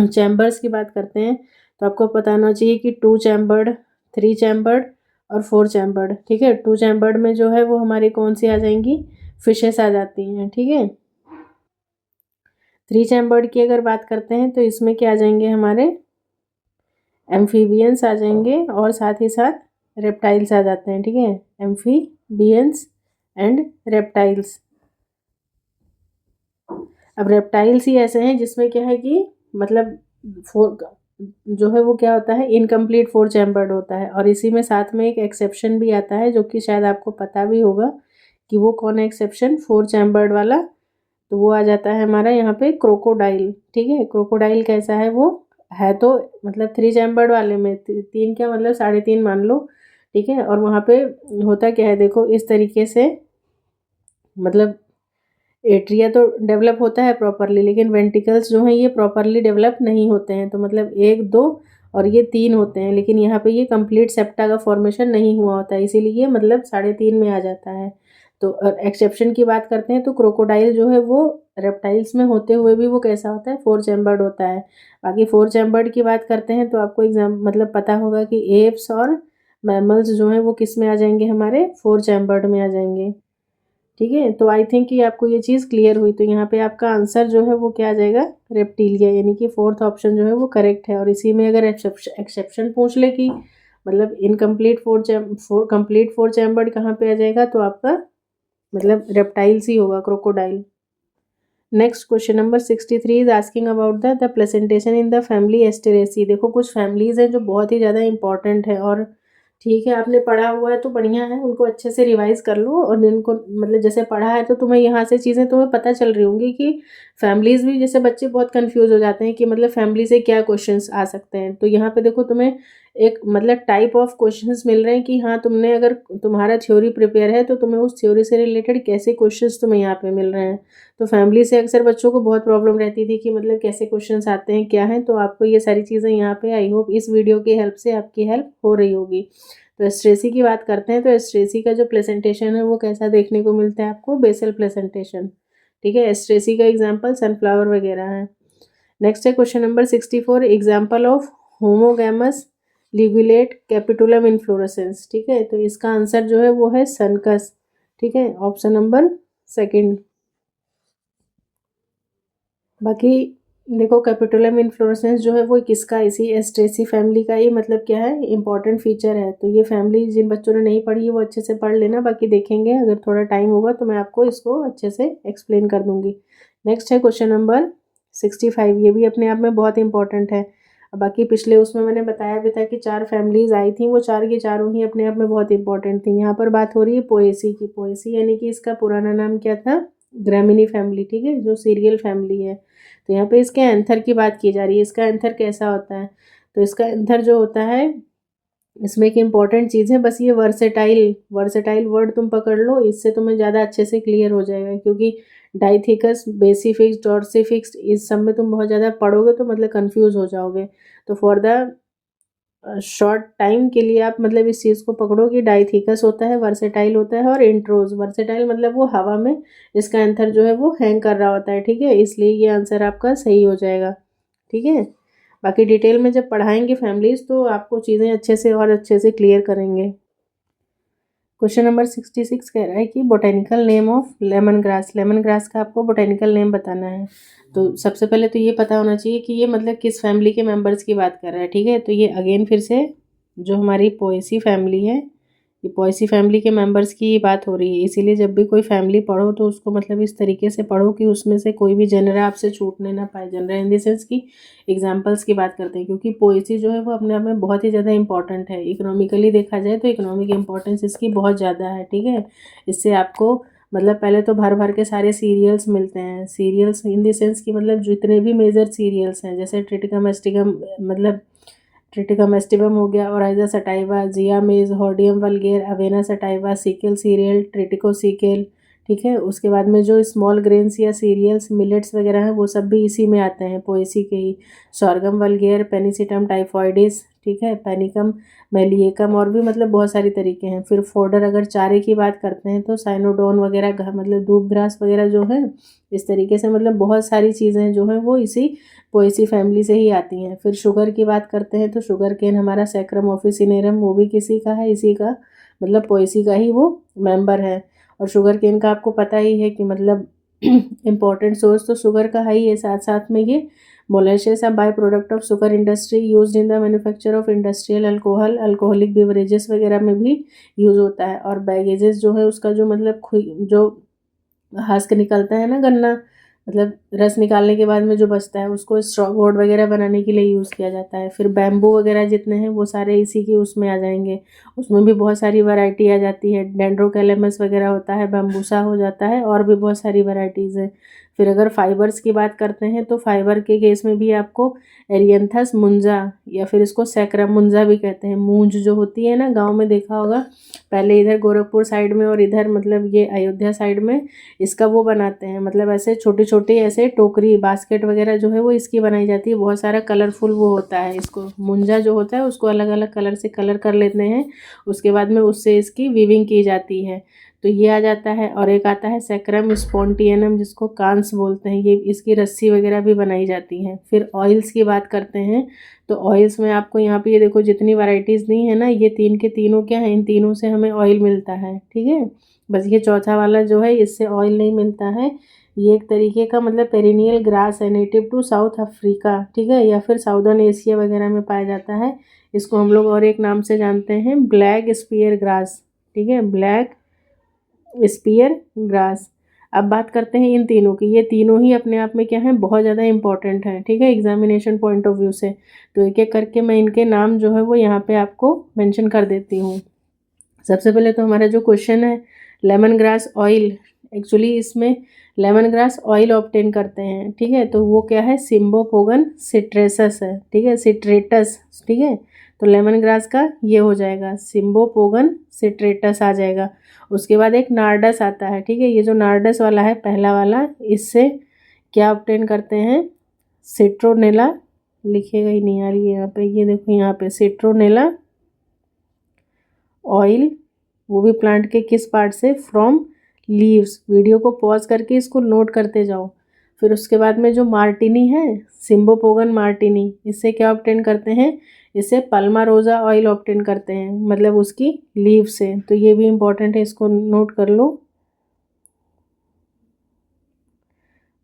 Speaker 1: चैम्बर्स की बात करते हैं तो आपको पता होना चाहिए कि 2-chambered, 3-chambered और 4-chambered, ठीक है। 2-chambered में जो है वो हमारी कौन सी आ जाएंगी, फिशेस आ जाती हैं, ठीक है। 3-chambered की अगर बात करते हैं तो इसमें क्या आ जाएंगे हमारे, एम्फीबियंस आ जाएंगे और साथ ही साथ रेप्टाइल्स आ जाते हैं, ठीक है। Amphibians and reptiles. अब रेप्टाइल्स ही ऐसे हैं जिसमें क्या है कि मतलब फोर जो है वो क्या होता है, इनकम्प्लीट फोर चैम्बर्ड होता है। और इसी में साथ में एक एक्सेप्शन भी आता है जो कि शायद आपको पता भी होगा कि वो कौन है एक्सेप्शन, फोर चैम्बर्ड वाला। तो वो आ जाता है हमारा यहाँ पे क्रोकोडाइल। ठीक है, क्रोकोडाइल कैसा है, वो है तो मतलब थ्री चैम्बर्ड वाले में तीन क्या मतलब 3.5 मान लो। ठीक है, और वहाँ पे होता क्या है, देखो इस तरीके से, मतलब एट्रिया तो डेवलप होता है प्रॉपरली, लेकिन वेंटिकल्स जो हैं ये प्रॉपरली डेवलप नहीं होते हैं। तो मतलब एक दो और ये तीन होते हैं, लेकिन यहाँ पे ये कंप्लीट सेप्टा का फॉर्मेशन नहीं हुआ होता है, इसीलिए ये मतलब 3.5 में आ जाता है। तो एक्सेप्शन की बात करते हैं तो क्रोकोडाइल जो है वो रेप्टाइल्स में होते हुए भी वो कैसा होता है, फोर चैम्बर्ड होता है। बाकी फोर चैम्बर्ड की बात करते हैं तो आपको एग्जाम मतलब पता होगा कि एप्स और मैमल्स जो हैं वो किस में आ जाएंगे, हमारे फोर चैम्बर्ड में आ जाएंगे। ठीक है, तो आई थिंक कि आपको ये चीज़ क्लियर हुई। तो यहाँ पे आपका आंसर जो है वो क्या आ जाएगा, रेप्टीलिया, यानी कि फोर्थ ऑप्शन जो है वो करेक्ट है। और इसी में अगर एक्सेप्शन पूछ ले कि मतलब इनकम्प्लीट फोर चैम्बर्ड कहाँ पे आ जाएगा, तो आपका मतलब रेप्टाइल्स ही होगा, crocodile. Next question number 63 is asking about the placentation in the family Asteraceae. देखो कुछ फैमिलीज हैं जो बहुत ही ज़्यादा इंपॉर्टेंट है, और ठीक है आपने पढ़ा हुआ है तो बढ़िया है, उनको अच्छे से रिवाइज कर लो। और इनको मतलब जैसे पढ़ा है तो तुम्हें यहाँ से चीज़ें तुम्हें पता चल रही होंगी कि फैमिलीज भी, जैसे बच्चे बहुत कंफ्यूज हो जाते हैं कि मतलब फैमिली से क्या क्वेश्चंस आ सकते हैं। तो यहाँ पे देखो तुम्हें एक मतलब टाइप ऑफ क्वेश्चंस मिल रहे हैं कि हाँ तुमने अगर तुम्हारा थ्योरी प्रिपेयर है तो तुम्हें उस थ्योरी से रिलेटेड कैसे क्वेश्चंस तुम्हें यहाँ पे मिल रहे हैं। तो फैमिली से अक्सर बच्चों को बहुत प्रॉब्लम रहती थी कि मतलब कैसे क्वेश्चंस आते हैं क्या हैं, तो आपको ये सारी चीज़ें यहाँ पे आई होप इस वीडियो की हेल्प से आपकी हेल्प हो रही होगी। तो एस्ट्रेसी की बात करते हैं तो एस्ट्रेसी का जो प्लेसेंटेशन है वो कैसा देखने को मिलता है आपको, बेसल प्लेसेंटेशन। ठीक है, एस्ट्रेसी का एग्जाम्पल सनफ्लावर वगैरह है। नेक्स्ट है question number 64, example of homogamous ligulate capitulum inflorescence. ठीक है, तो इसका आंसर जो है वो है सनकस। ठीक है, ऑप्शन नंबर सेकंड। बाकी देखो कैपिटुलम इन्फ्लोरेसेंस जो है वो किसका, इसी एस्ट्रेसी फैमिली का ही मतलब क्या है, इंपॉर्टेंट फीचर है। तो ये फैमिली जिन बच्चों ने नहीं पढ़ी है वो अच्छे से पढ़ लेना, बाकी देखेंगे अगर थोड़ा टाइम होगा तो मैं आपको इसको अच्छे से एक्सप्लेन कर दूंगी। नेक्स्ट है क्वेश्चन नंबर 65, ये भी अपने आप में बहुत इंपॉर्टेंट है। बाकी पिछले उसमें मैंने बताया भी था कि 4 फैमिलीज आई थी, वो 4 की चारों ही अपने आप में बहुत इंपॉर्टेंट थी। यहाँ पर बात हो रही है पोएसी की। पोएसी यानी कि इसका पुराना नाम क्या था, ग्रामिनी फैमिली। ठीक है, जो सीरियल फैमिली है। तो यहाँ पे इसके एंथर की बात की जा रही है, इसका एंथर कैसा होता है। तो इसका एंथर जो होता है, इसमें एक इम्पॉर्टेंट चीज़ है, बस ये वर्सेटाइल, वर्सेटाइल वर्ड तुम पकड़ लो, इससे तुम्हें ज़्यादा अच्छे से क्लियर हो जाएगा। क्योंकि डाइथिकस, बेसिफिक्स, डॉर्सिफिक्स, इस सब में तुम बहुत ज़्यादा पढ़ोगे तो मतलब कंफ्यूज हो जाओगे। तो फॉर द शॉर्ट टाइम के लिए आप मतलब इस चीज़ को पकड़ो कि डाइथिकस होता है, वर्सेटाइल होता है, और इंट्रोज। वर्सेटाइल मतलब वो हवा में इसका एंथर जो है वो हैंग कर रहा होता है। ठीक है, इसलिए ये आंसर आपका सही हो जाएगा। ठीक है, बाकी डिटेल में जब पढ़ाएंगे फैमिलीज तो आपको चीज़ें अच्छे से और अच्छे से क्लियर करेंगे। क्वेश्चन नंबर 66 कह रहा है कि botanical name of lemon grass. Lemon grass का आपको बोटेनिकल नेम बताना है। तो सबसे पहले तो ये पता होना चाहिए कि ये मतलब किस फैमिली के मेंबर्स की बात कर रहा है। ठीक है, तो ये अगेन फिर से जो हमारी पोएसी फैमिली है, ये पोएसी फैमिली के मेंबर्स की बात हो रही है। इसीलिए जब भी कोई फैमिली पढ़ो तो उसको मतलब इस तरीके से पढ़ो कि उसमें से कोई भी जनरा आपसे छूटने ना पाए। जनरा इन द सेंस की एग्जाम्पल्स की बात करते हैं, क्योंकि पोएसी जो है वो अपने आप में बहुत ही ज़्यादा इंपॉर्टेंट है। इकोनॉमिकली देखा जाए तो इकोनॉमिक इंपॉर्टेंस इसकी बहुत ज़्यादा है। ठीक है, इससे आपको मतलब पहले तो भर भर के सारे सीरियल्स मिलते हैं। सीरियल्स इन द सेंस की मतलब जितने भी मेजर सीरियल्स हैं, जैसे ट्रिटिकम एस्टिकम, मतलब ट्रिटिकम एस्टिवम हो गया, ओराइजा सटाइवा, जिया मेज, हॉर्डियम वल्गेर, अवेना सटाइवा, सीकेल सीरियल, ट्रिटिको सीकेल। ठीक है, उसके बाद में जो स्मॉल ग्रेन्स या सीरियल्स, मिलेट्स वगैरह हैं वो सब भी इसी में आते हैं, पोएसी के ही। सॉर्गम वल्गेर, पेनिसिटम टाइफॉइडिस, ठीक है, पेनिकम, मेलिएकम, और भी मतलब बहुत सारी तरीके हैं। फिर फोडर अगर चारे की बात करते हैं तो साइनोडोन वगैरह, मतलब दूब ग्रास वगैरह जो है, इस तरीके से मतलब बहुत सारी चीज़ें जो हैं वो इसी पोएसी फैमिली से ही आती हैं। फिर शुगर की बात करते हैं तो शुगर केन हमारा सैक्रम ऑफिसिनेरम, वो भी किसी का है, इसी का मतलब पोएसी का ही वो मेंबर है। और शुगर केन का आपको पता ही है कि मतलब इम्पॉर्टेंट सोर्स तो शुगर का है ही है, साथ साथ में ये molasses, a by product of sugar industry used in the manufacture of industrial alcohol, alcoholic beverages वगैरह में भी यूज़ होता है। और बैगेजेस जो है उसका जो मतलब जो हस्क निकलता है ना, गन्ना मतलब रस निकालने के बाद में जो बचता है उसको स्ट्रॉ बोर्ड वगैरह बनाने के लिए यूज़ किया जाता है। फिर बैम्बू वगैरह जितने हैं वो सारे इसी के उसमें आ जाएंगे। उसमें भी बहुत सारी वैरायटी आ जाती है, डेंड्रोकैलेमस वगैरह होता है, बैम्बूसा हो जाता है, और भी बहुत सारी वैराइटीज़ हैं। फिर अगर फाइबर्स की बात करते हैं तो फाइबर के केस में भी आपको एरियंथस मुंजा, या फिर इसको सैक्रम मुंजा भी कहते हैं, मूंज जो होती है ना, गाँव में देखा होगा पहले, इधर गोरखपुर साइड में और इधर मतलब ये अयोध्या साइड में इसका वो बनाते हैं, मतलब ऐसे छोटी छोटी ऐसे टोकरी बास्केट वगैरह जो है वो इसकी बनाई जाती है। बहुत सारा कलरफुल वो होता है, इसको मुंजा जो होता है उसको अलग अलग कलर से कलर कर लेते हैं, उसके बाद में उससे इसकी वीविंग की जाती है। तो ये आ जाता है। और एक आता है सैक्रम स्पॉन्टियनम, जिसको कांस बोलते हैं, ये इसकी रस्सी वगैरह भी बनाई जाती है। फिर ऑयल्स की बात करते हैं तो ऑयल्स में आपको यहाँ पे ये देखो जितनी वैरायटीज़ दी है ना, ये तीन के तीनों क्या है, इन तीनों से हमें ऑयल मिलता है, ठीक है। बस ये चौथा वाला जो है इससे ऑयल नहीं मिलता है। ये एक तरीके का मतलब पेरिनियल ग्रास है, नेटिव टू साउथ अफ्रीका, ठीक है, या फिर साउदर्न एशिया वगैरह में पाया जाता है। इसको हम लोग और एक नाम से जानते हैं, ब्लैक स्पीयर ग्रास, ठीक है, ब्लैक स्पीयर ग्रास। अब बात करते हैं इन तीनों की। ये तीनों ही अपने आप में क्या है, बहुत ज़्यादा इंपॉर्टेंट है, ठीक है, एग्जामिनेशन पॉइंट ऑफ व्यू से। तो एक एक करके मैं इनके नाम जो है वो यहाँ पे आपको मेंशन कर देती हूँ। सबसे पहले तो हमारा जो क्वेश्चन है, लेमन ग्रास ऑयल, एक्चुअली इसमें लेमन ग्रास ऑयल ऑब्टेन करते हैं, ठीक है, तो वो क्या है, सिम्बोपोगन सिट्रेसस है, ठीक है, सिट्रेटस, ठीक है। तो लेमन ग्रास का ये हो जाएगा, सिम्बोपोगन सिट्रेटस आ जाएगा। उसके बाद एक नार्डस आता है, ठीक है, ये जो नार्डस वाला है पहला वाला, इससे क्या ऑब्टेन करते हैं, सिट्रोनेला, लिखेगा ही नहीं यार ये यहाँ पे, ये देखो यहाँ पे सिट्रोनेला ऑयल, वो भी प्लांट के किस पार्ट से, फ्रॉम लीव्स। वीडियो को पॉज करके इसको नोट करते जाओ। फिर उसके बाद में जो मार्टिनी है, सिम्बोपोगन मार्टिनी, इससे क्या ऑब्टेन करते हैं, इससे पल्मारोजा ऑयल ऑब्टेन करते हैं, मतलब उसकी लीव से। तो ये भी इम्पॉर्टेंट है, इसको नोट कर लो,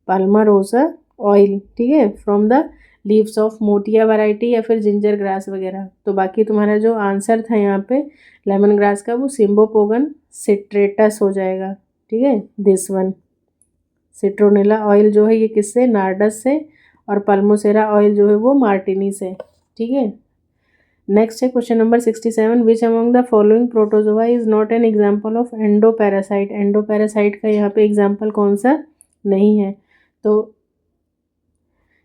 Speaker 1: पल्मारोजा ऑयल, ठीक है, from the leaves of motia variety या फिर जिंजर ग्रास वगैरह। तो बाकी तुम्हारा जो आंसर था यहाँ पे लेमन ग्रास का, वो सिम्बोपोगन सिट्रेटस हो जाएगा, ठीक है, दिस वन। सिट्रोनेला ऑयल जो है ये किससे, नार्डस से, और पल्मोसेरा ऑयल जो है वो मार्टिनी से, ठीक है। नेक्स्ट है question number 67, which among the following protozoa is not an example of endoparasite. Endoparasite का यहाँ पे एग्जाम्पल कौन सा नहीं है। तो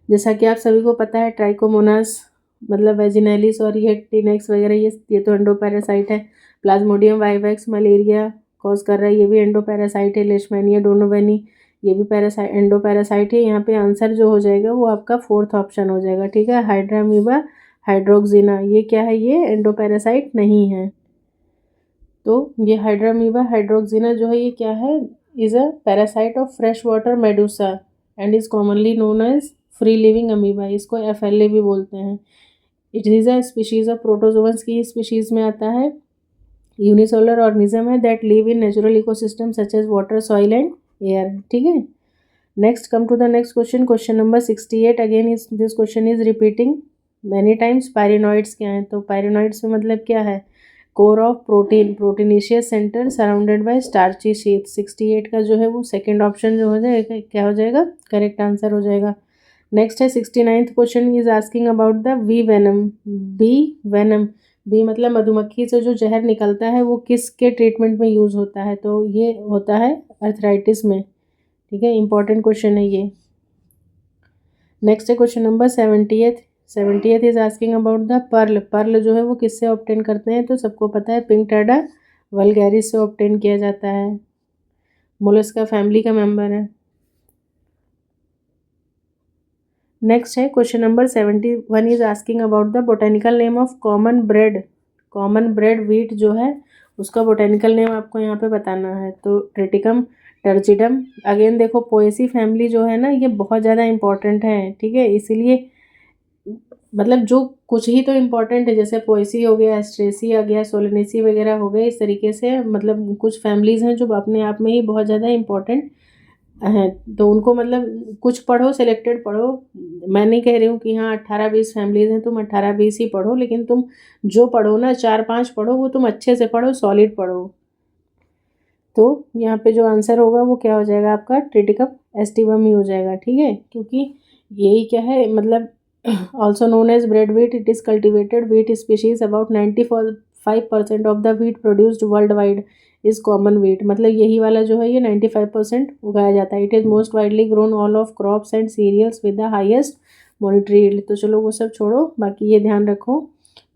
Speaker 1: जैसा कि आप सभी को पता है, ट्राइकोमोनास मतलब वेजिनैलिस और ये टिनेक्स वगैरह, ये तो एंडोपैरासाइट है। प्लाज्मोडियम वाइवैक्स मलेरिया कॉज कर रहा है, ये भी एंडोपैरासाइट है। लेशमैनिया डोनोवेनी, ये भी एंडोपैरासाइट है। यहाँ पे आंसर जो हो जाएगा वो आपका फोर्थ ऑप्शन हो जाएगा, ठीक है, हाइड्रामीबा हाइड्रोक्सिना, ये क्या है, ये एंडोपैरासाइट नहीं है। तो ये हाइड्रामीबा हाइड्रोक्सिना जो है ये क्या है, is a parasite of fresh water medusa and is commonly known as free living amoeba, इसको एफएलए भी बोलते हैं। It is a species of protozoans की स्पीशीज में आता है। यूनिसेलुलर ऑर्गेनिज्म है that live in natural ecosystem such as water, soil and air, ठीक है। Next come to the next question, question number 68। Again is this question is repeating many times. Pyrenoids क्या है, तो पायरिनॉइड्स में मतलब क्या है, core of protein, proteinaceous centre surrounded by starchy sheath. 68 का जो है वो सेकेंड ऑप्शन जो हो जाएगा, क्या हो जाएगा, करेक्ट आंसर हो जाएगा। नेक्स्ट है 69th question is asking about the bee venom. Bee venom, bee मतलब मधुमक्खी से जो जहर निकलता है वो किसके ट्रीटमेंट में यूज़ होता है, तो ये होता है अर्थराइटिस में, ठीक है, इंपॉर्टेंट क्वेश्चन है ये। नेक्स्ट है question number 70th is asking about the pearl. Pearl जो है वो किससे ऑब्टेन करते हैं, तो सबको पता है पिंकटेडा वल्गैरिस से ऑब्टेन किया जाता है, मोलस्का फैमिली का मेंबर है। नेक्स्ट है question number 71 is asking about the botanical name of common bread. Common bread wheat जो है उसका बोटेनिकल नेम आपको यहाँ पे बताना है, तो ट्रिटिकम टर्जिडम। अगेन देखो पोएसी फैमिली जो है ना ये बहुत ज़्यादा इंपॉर्टेंट है, ठीक है, इसीलिए मतलब जो कुछ ही तो इम्पॉर्टेंट है, जैसे पोएसी हो गया, एस्ट्रेसी आ गया, सोलेनेसी वगैरह हो गए, इस तरीके से मतलब कुछ फैमिलीज़ हैं जो अपने आप में ही बहुत ज़्यादा इम्पॉर्टेंट हैं। तो उनको मतलब कुछ पढ़ो, सिलेक्टेड पढ़ो। मैं नहीं कह रही हूँ कि हाँ 18-20 फैमिलीज़ हैं, तुम 18-20 ही पढ़ो, लेकिन तुम जो पढ़ो ना 4-5 पढ़ो, वो तुम अच्छे से पढ़ो, सॉलिड पढ़ो। तो यहाँ पे जो आंसर होगा वो क्या हो जाएगा आपका ट्रिटिकम एस्टिवम ही हो जाएगा, ठीक है, क्योंकि यही क्या है मतलब also known as bread wheat, it is cultivated wheat species, about 95% of the wheat produced worldwide is common wheat. मतलब यही वाला जो है ये 95% उगाया जाता है। It is most widely grown all of crops and cereals with the highest monetary yield. तो चलो वो सब छोड़ो, बाकी ये ध्यान रखो।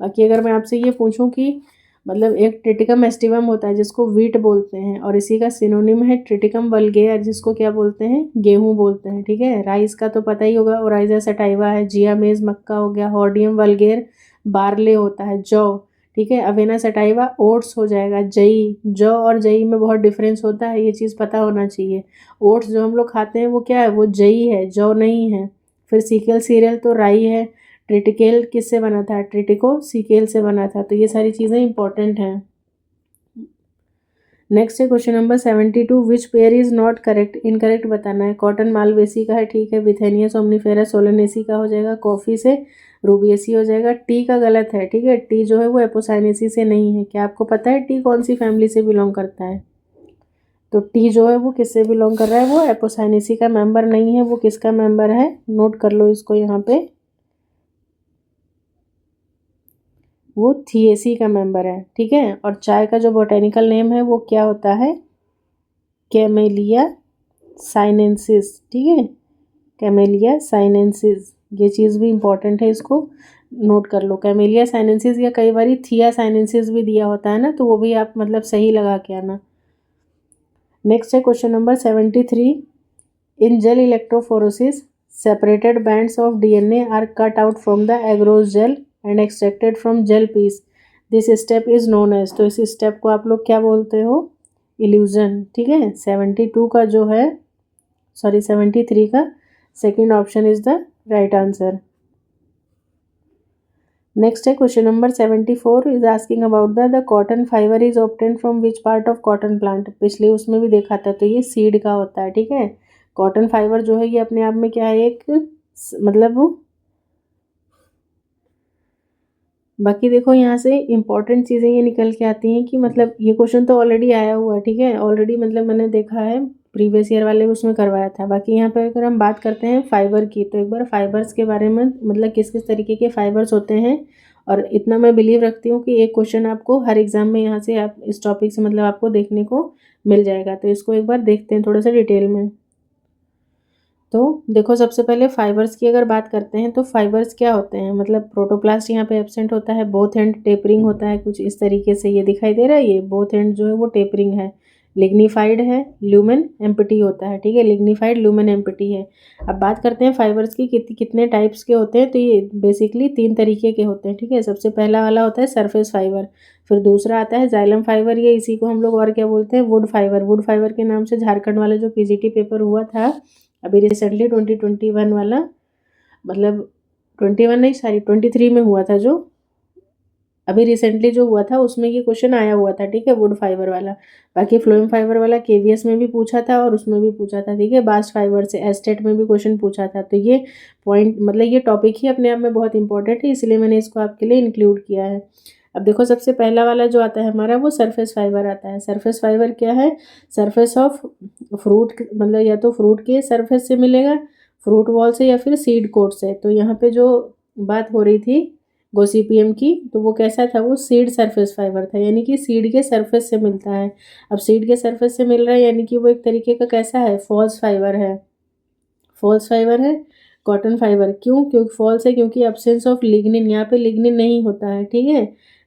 Speaker 1: बाकी अगर मैं आपसे ये पूछूं कि मतलब एक ट्रिटिकम एस्टिवम होता है जिसको वीट बोलते हैं, और इसी का सिनोनिम है ट्रिटिकम वल्गेर जिसको क्या बोलते हैं, गेहूं बोलते हैं, ठीक है। राइस का तो पता ही होगा, ओराइजा सटाइवा है। जिया मेज मक्का हो गया। हॉर्डियम वल्गेर बार्ले होता है, जौ, ठीक है। अवेना सटाइवा ओट्स हो जाएगा। जई, जौ और जई में बहुत डिफरेंस होता है, ये चीज़ पता होना चाहिए। ओट्स जो हम लोग खाते हैं वो क्या है, वो जई है, जौ नहीं है। फिर सीरियल सीरियल तो राई है। ट्रिटिकेल किससे बना था, ट्रिटिको सीकेल से बना था। तो ये सारी चीज़ें इंपॉर्टेंट हैं। नेक्स्ट है question number 72, which pair is not correct, incorrect बताना है। कॉटन मालवेसी का है, ठीक है। विथेनिया सोमनीफेरस सोलेनेसी का हो जाएगा। कॉफ़ी से रूबिएसी हो जाएगा। टी का गलत है, ठीक है। टी जो है वो एपोसाइनेसी से नहीं है। क्या आपको पता है टी कौन सी फैमिली से बिलोंग करता है? तो टी जो है वो किससे बिलोंग कर रहा है, वो एपोसाइनेसी का मेंबर नहीं है। वो किसका मेंबर है, नोट कर लो इसको यहाँ पे, वो थिएसी का मेंबर है, ठीक है। और चाय का जो बोटेनिकल नेम है वो क्या होता है, कैमेलिया साइनेंसिस, ठीक है। कैमेलिया साइनेंसिस, ये चीज़ भी इंपॉर्टेंट है, इसको नोट कर लो। कैमेलिया साइनेंसिस या कई बार थिया साइनेंसिस भी दिया होता है ना, तो वो भी आप मतलब सही लगा के आना। नेक्स्ट है question number 73, in gel electrophoresis separated bands of DNA are cut out from the agarose gel and extracted from gel piece, this step is known as. तो इस स्टेप को आप लोग क्या बोलते हो, इल्यूजन, ठीक है। 72 का जो है, सॉरी 73 का second option is the right answer. Next है question number 74 is asking about the cotton fibre is obtain from which part of cotton plant. पिछले उसमें भी देखा था, तो ये सीड का होता है, ठीक है। कॉटन फाइबर जो है ये अपने आप में क्या है, एक मतलब बाकी देखो यहाँ से इंपॉर्टेंट चीज़ें ये निकल के आती हैं कि मतलब ये क्वेश्चन तो ऑलरेडी आया हुआ है, ठीक है। ऑलरेडी मतलब मैंने देखा है, प्रीवियस ईयर वाले उसमें करवाया था। बाकी यहाँ पर अगर हम बात करते हैं फाइबर की, तो एक बार फाइबर्स के बारे में मतलब किस किस तरीके के फाइबर्स होते हैं, और इतना मैं बिलीव रखती हूँ कि एक क्वेश्चन आपको हर एग्जाम में यहाँ से आप इस टॉपिक से मतलब आपको देखने को मिल जाएगा। तो इसको एक बार देखते हैं थोड़ा सा डिटेल में। तो देखो सबसे पहले फाइबर्स की अगर बात करते हैं तो फाइबर्स क्या होते हैं, मतलब प्रोटोप्लास्ट यहाँ पे एब्सेंट होता है। बोथ एंड टेपरिंग होता है, कुछ इस तरीके से ये दिखाई दे रहा है। ये बोथ एंड जो है वो टेपरिंग है। लिग्निफाइड है, ल्यूमेन एम्प्टी होता है, ठीक है। लिग्निफाइड ल्यूमेन एम्प्टी है। अब बात करते हैं फाइबर्स की कितने टाइप्स के होते हैं। तो ये बेसिकली 3 तरीके के होते हैं, ठीक है। सबसे पहला वाला होता है सरफेस फाइबर, फिर दूसरा आता है जाइलम फाइबर, ये इसी को हम लोग और क्या बोलते हैं, वुड फाइबर। वुड फाइबर के नाम से झारखंड वाला जो पीजीटी पेपर हुआ था अभी रिसेंटली 2021 वाला, मतलब 21 नहीं सॉरी 23 में हुआ था, जो अभी रिसेंटली जो हुआ था उसमें ये क्वेश्चन आया हुआ था, ठीक है, वुड फाइबर वाला। बाकी फ्लोएम फाइबर वाला केवीएस में भी पूछा था और उसमें भी पूछा था, ठीक है। बास्ट फाइबर से एस्टेट में भी क्वेश्चन पूछा था। तो ये पॉइंट मतलब ये टॉपिक ही अपने आप में बहुत इंपॉर्टेंट है, इसलिए मैंने इसको आपके लिए इंक्लूड किया है। अब देखो सबसे पहला वाला जो आता है हमारा, वो सरफेस फाइबर आता है। सरफेस फाइबर क्या है, सरफेस ऑफ फ्रूट, मतलब या तो फ्रूट के सरफेस से मिलेगा, फ्रूट वॉल से, या फिर सीड कोट से। तो यहाँ पे जो बात हो रही थी गोसिपियम की, तो वो कैसा था, वो सीड सरफेस फाइबर था, यानी कि सीड के सरफेस से मिलता है। अब सीड के सरफेस से मिल रहा है यानी कि वो एक तरीके का कैसा है, फॉल्स फाइबर है। फॉल्स फाइबर है कॉटन फाइबर। क्यों, क्योंकि फॉल्स है क्योंकि एब्सेंस ऑफ लिग्निन, यहाँ पे लिग्निन नहीं होता है, ठीक है।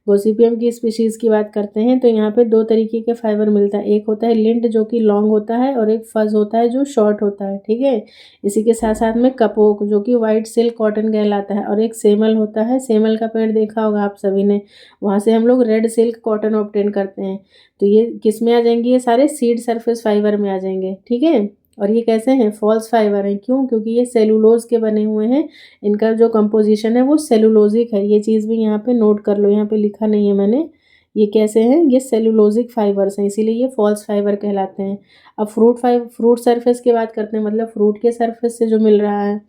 Speaker 1: गोसिपियम की स्पीशीज़ की बात करते हैं तो यहाँ पे 2 तरीके के फाइबर मिलता है। एक होता है लिंट जो कि लॉन्ग होता है, और एक फज होता है जो शॉर्ट होता है, ठीक है। इसी के साथ साथ में कपोक जो कि वाइट सिल्क कॉटन कहलाता है, और एक सेमल होता है। सेमल का पेड़ देखा होगा आप सभी ने, वहाँ से हम लोग रेड सिल्क कॉटन ऑब्टेन करते हैं। तो ये किस में आ जाएंगे, ये सारे सीड सरफेस फाइबर में आ जाएंगे, ठीक है। और ये कैसे हैं, फॉल्स फाइबर हैं। क्यों, क्योंकि ये सेलुलोज के बने हुए हैं। इनका जो कंपोजिशन है वो सेलुलोजिक है। ये चीज़ भी यहाँ पे नोट कर लो, यहाँ पे लिखा नहीं है मैंने। ये कैसे हैं, ये सेलुलोजिक फाइबर्स हैं, इसीलिए ये फॉल्स फाइबर कहलाते हैं। अब फ्रूट सरफेस की बात करते हैं, मतलब फ्रूट के सरफेस से जो मिल रहा है।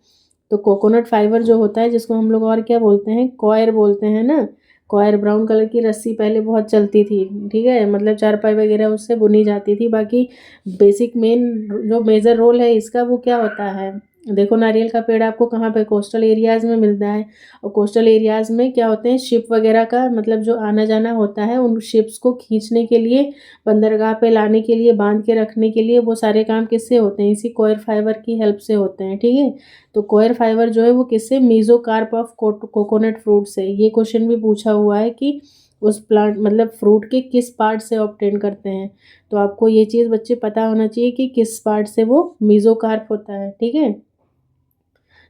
Speaker 1: तो कोकोनट फाइबर जो होता है, जिसको हम लोग और क्या बोलते हैं, कॉयर बोलते हैं ना। कॉयर ब्राउन कलर की रस्सी पहले बहुत चलती थी, ठीक है, मतलब चारपाई वगैरह उससे बुनी जाती थी। बाकी बेसिक मेन जो मेजर रोल है इसका वो क्या होता है, देखो नारियल का पेड़ आपको कहाँ पे कोस्टल एरियाज़ में मिलता है, और कोस्टल एरियाज़ में क्या होते हैं, शिप वगैरह का मतलब जो आना जाना होता है, उन शिप्स को खींचने के लिए, बंदरगाह पे लाने के लिए, बांध के रखने के लिए, वो सारे काम किससे होते हैं, इसी कॉयर फाइबर की हेल्प से होते हैं, ठीक है। तो कॉयर फाइबर जो है वो किससे, मीजोकार्प ऑफ कोकोनट फ्रूट से। ये क्वेश्चन भी पूछा हुआ है कि उस प्लांट मतलब फ्रूट के किस पार्ट से ऑब्टेन करते हैं। तो आपको ये चीज़ बच्चे पता होना चाहिए कि किस पार्ट से वो मीजोकार्प होता है, ठीक है।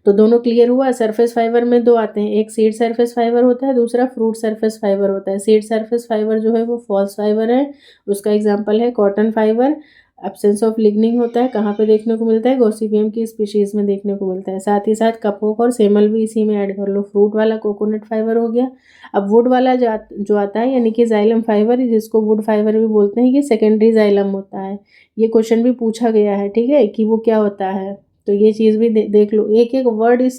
Speaker 1: तो दोनों क्लियर हुआ। सरफेस फाइबर में दो आते हैं, एक सीड सरफेस फाइबर होता है, दूसरा फ्रूट सरफेस फाइबर होता है। सीड सरफेस फाइबर जो है वो फॉल्स फाइबर है, उसका एग्जांपल है cotton fibre. Absence of lignin होता है, कहाँ पे देखने को मिलता है, गॉसिपियम की स्पीशीज में देखने को मिलता है। साथ ही साथ कपोक और सेमल भी इसी में ऐड कर लो। फ्रूट वाला कोकोनट फाइबर हो गया। अब वुड वाला जो आता है यानी कि जाइलम फाइबर, जिसको वुड फाइबर भी बोलते हैं, ये सेकेंडरी जाइलम होता है। ये क्वेश्चन भी पूछा गया है, ठीक है, कि वो क्या होता है। तो ये चीज़ भी देख लो। एक एक वर्ड इस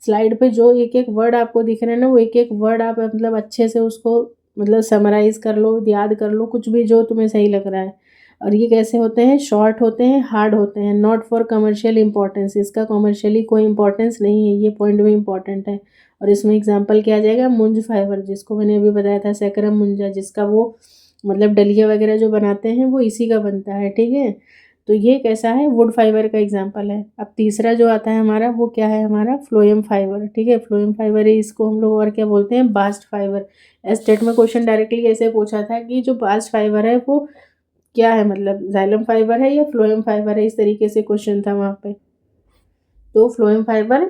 Speaker 1: स्लाइड पे जो एक एक वर्ड आपको दिख रहे हैं ना, वो एक एक वर्ड आप मतलब अच्छे से उसको मतलब समराइज कर लो, याद कर लो, कुछ भी जो तुम्हें सही लग रहा है। और ये कैसे होते हैं, शॉर्ट होते हैं, हार्ड होते हैं, नॉट फॉर कमर्शियल इंपॉर्टेंस। इसका कमर्शियली कोई इंपॉर्टेंस नहीं है, ये पॉइंट भी इंपॉर्टेंट है। और इसमें एग्जाम्पल क्या आ जाएगा, मुंज फाइबर, जिसको मैंने अभी बताया था सैकरम मुंजा, जिसका वो मतलब डलिया वगैरह जो बनाते हैं वो इसी का बनता है, ठीक है। तो ये कैसा है, वुड फाइबर का एग्जाम्पल है। अब तीसरा जो आता है हमारा वो क्या है, हमारा फ्लोएम फाइबर, ठीक है। फ्लोएम फाइबर है, इसको हम लोग और क्या बोलते हैं, बास्ट फाइबर। स्टेट में क्वेश्चन डायरेक्टली ऐसे पूछा था कि जो बास्ट फाइबर है वो क्या है, मतलब जाइलम फाइबर है या फ्लोएम फाइबर है, इस तरीके से क्वेश्चन था वहाँ पे। तो फ्लोएम फाइबर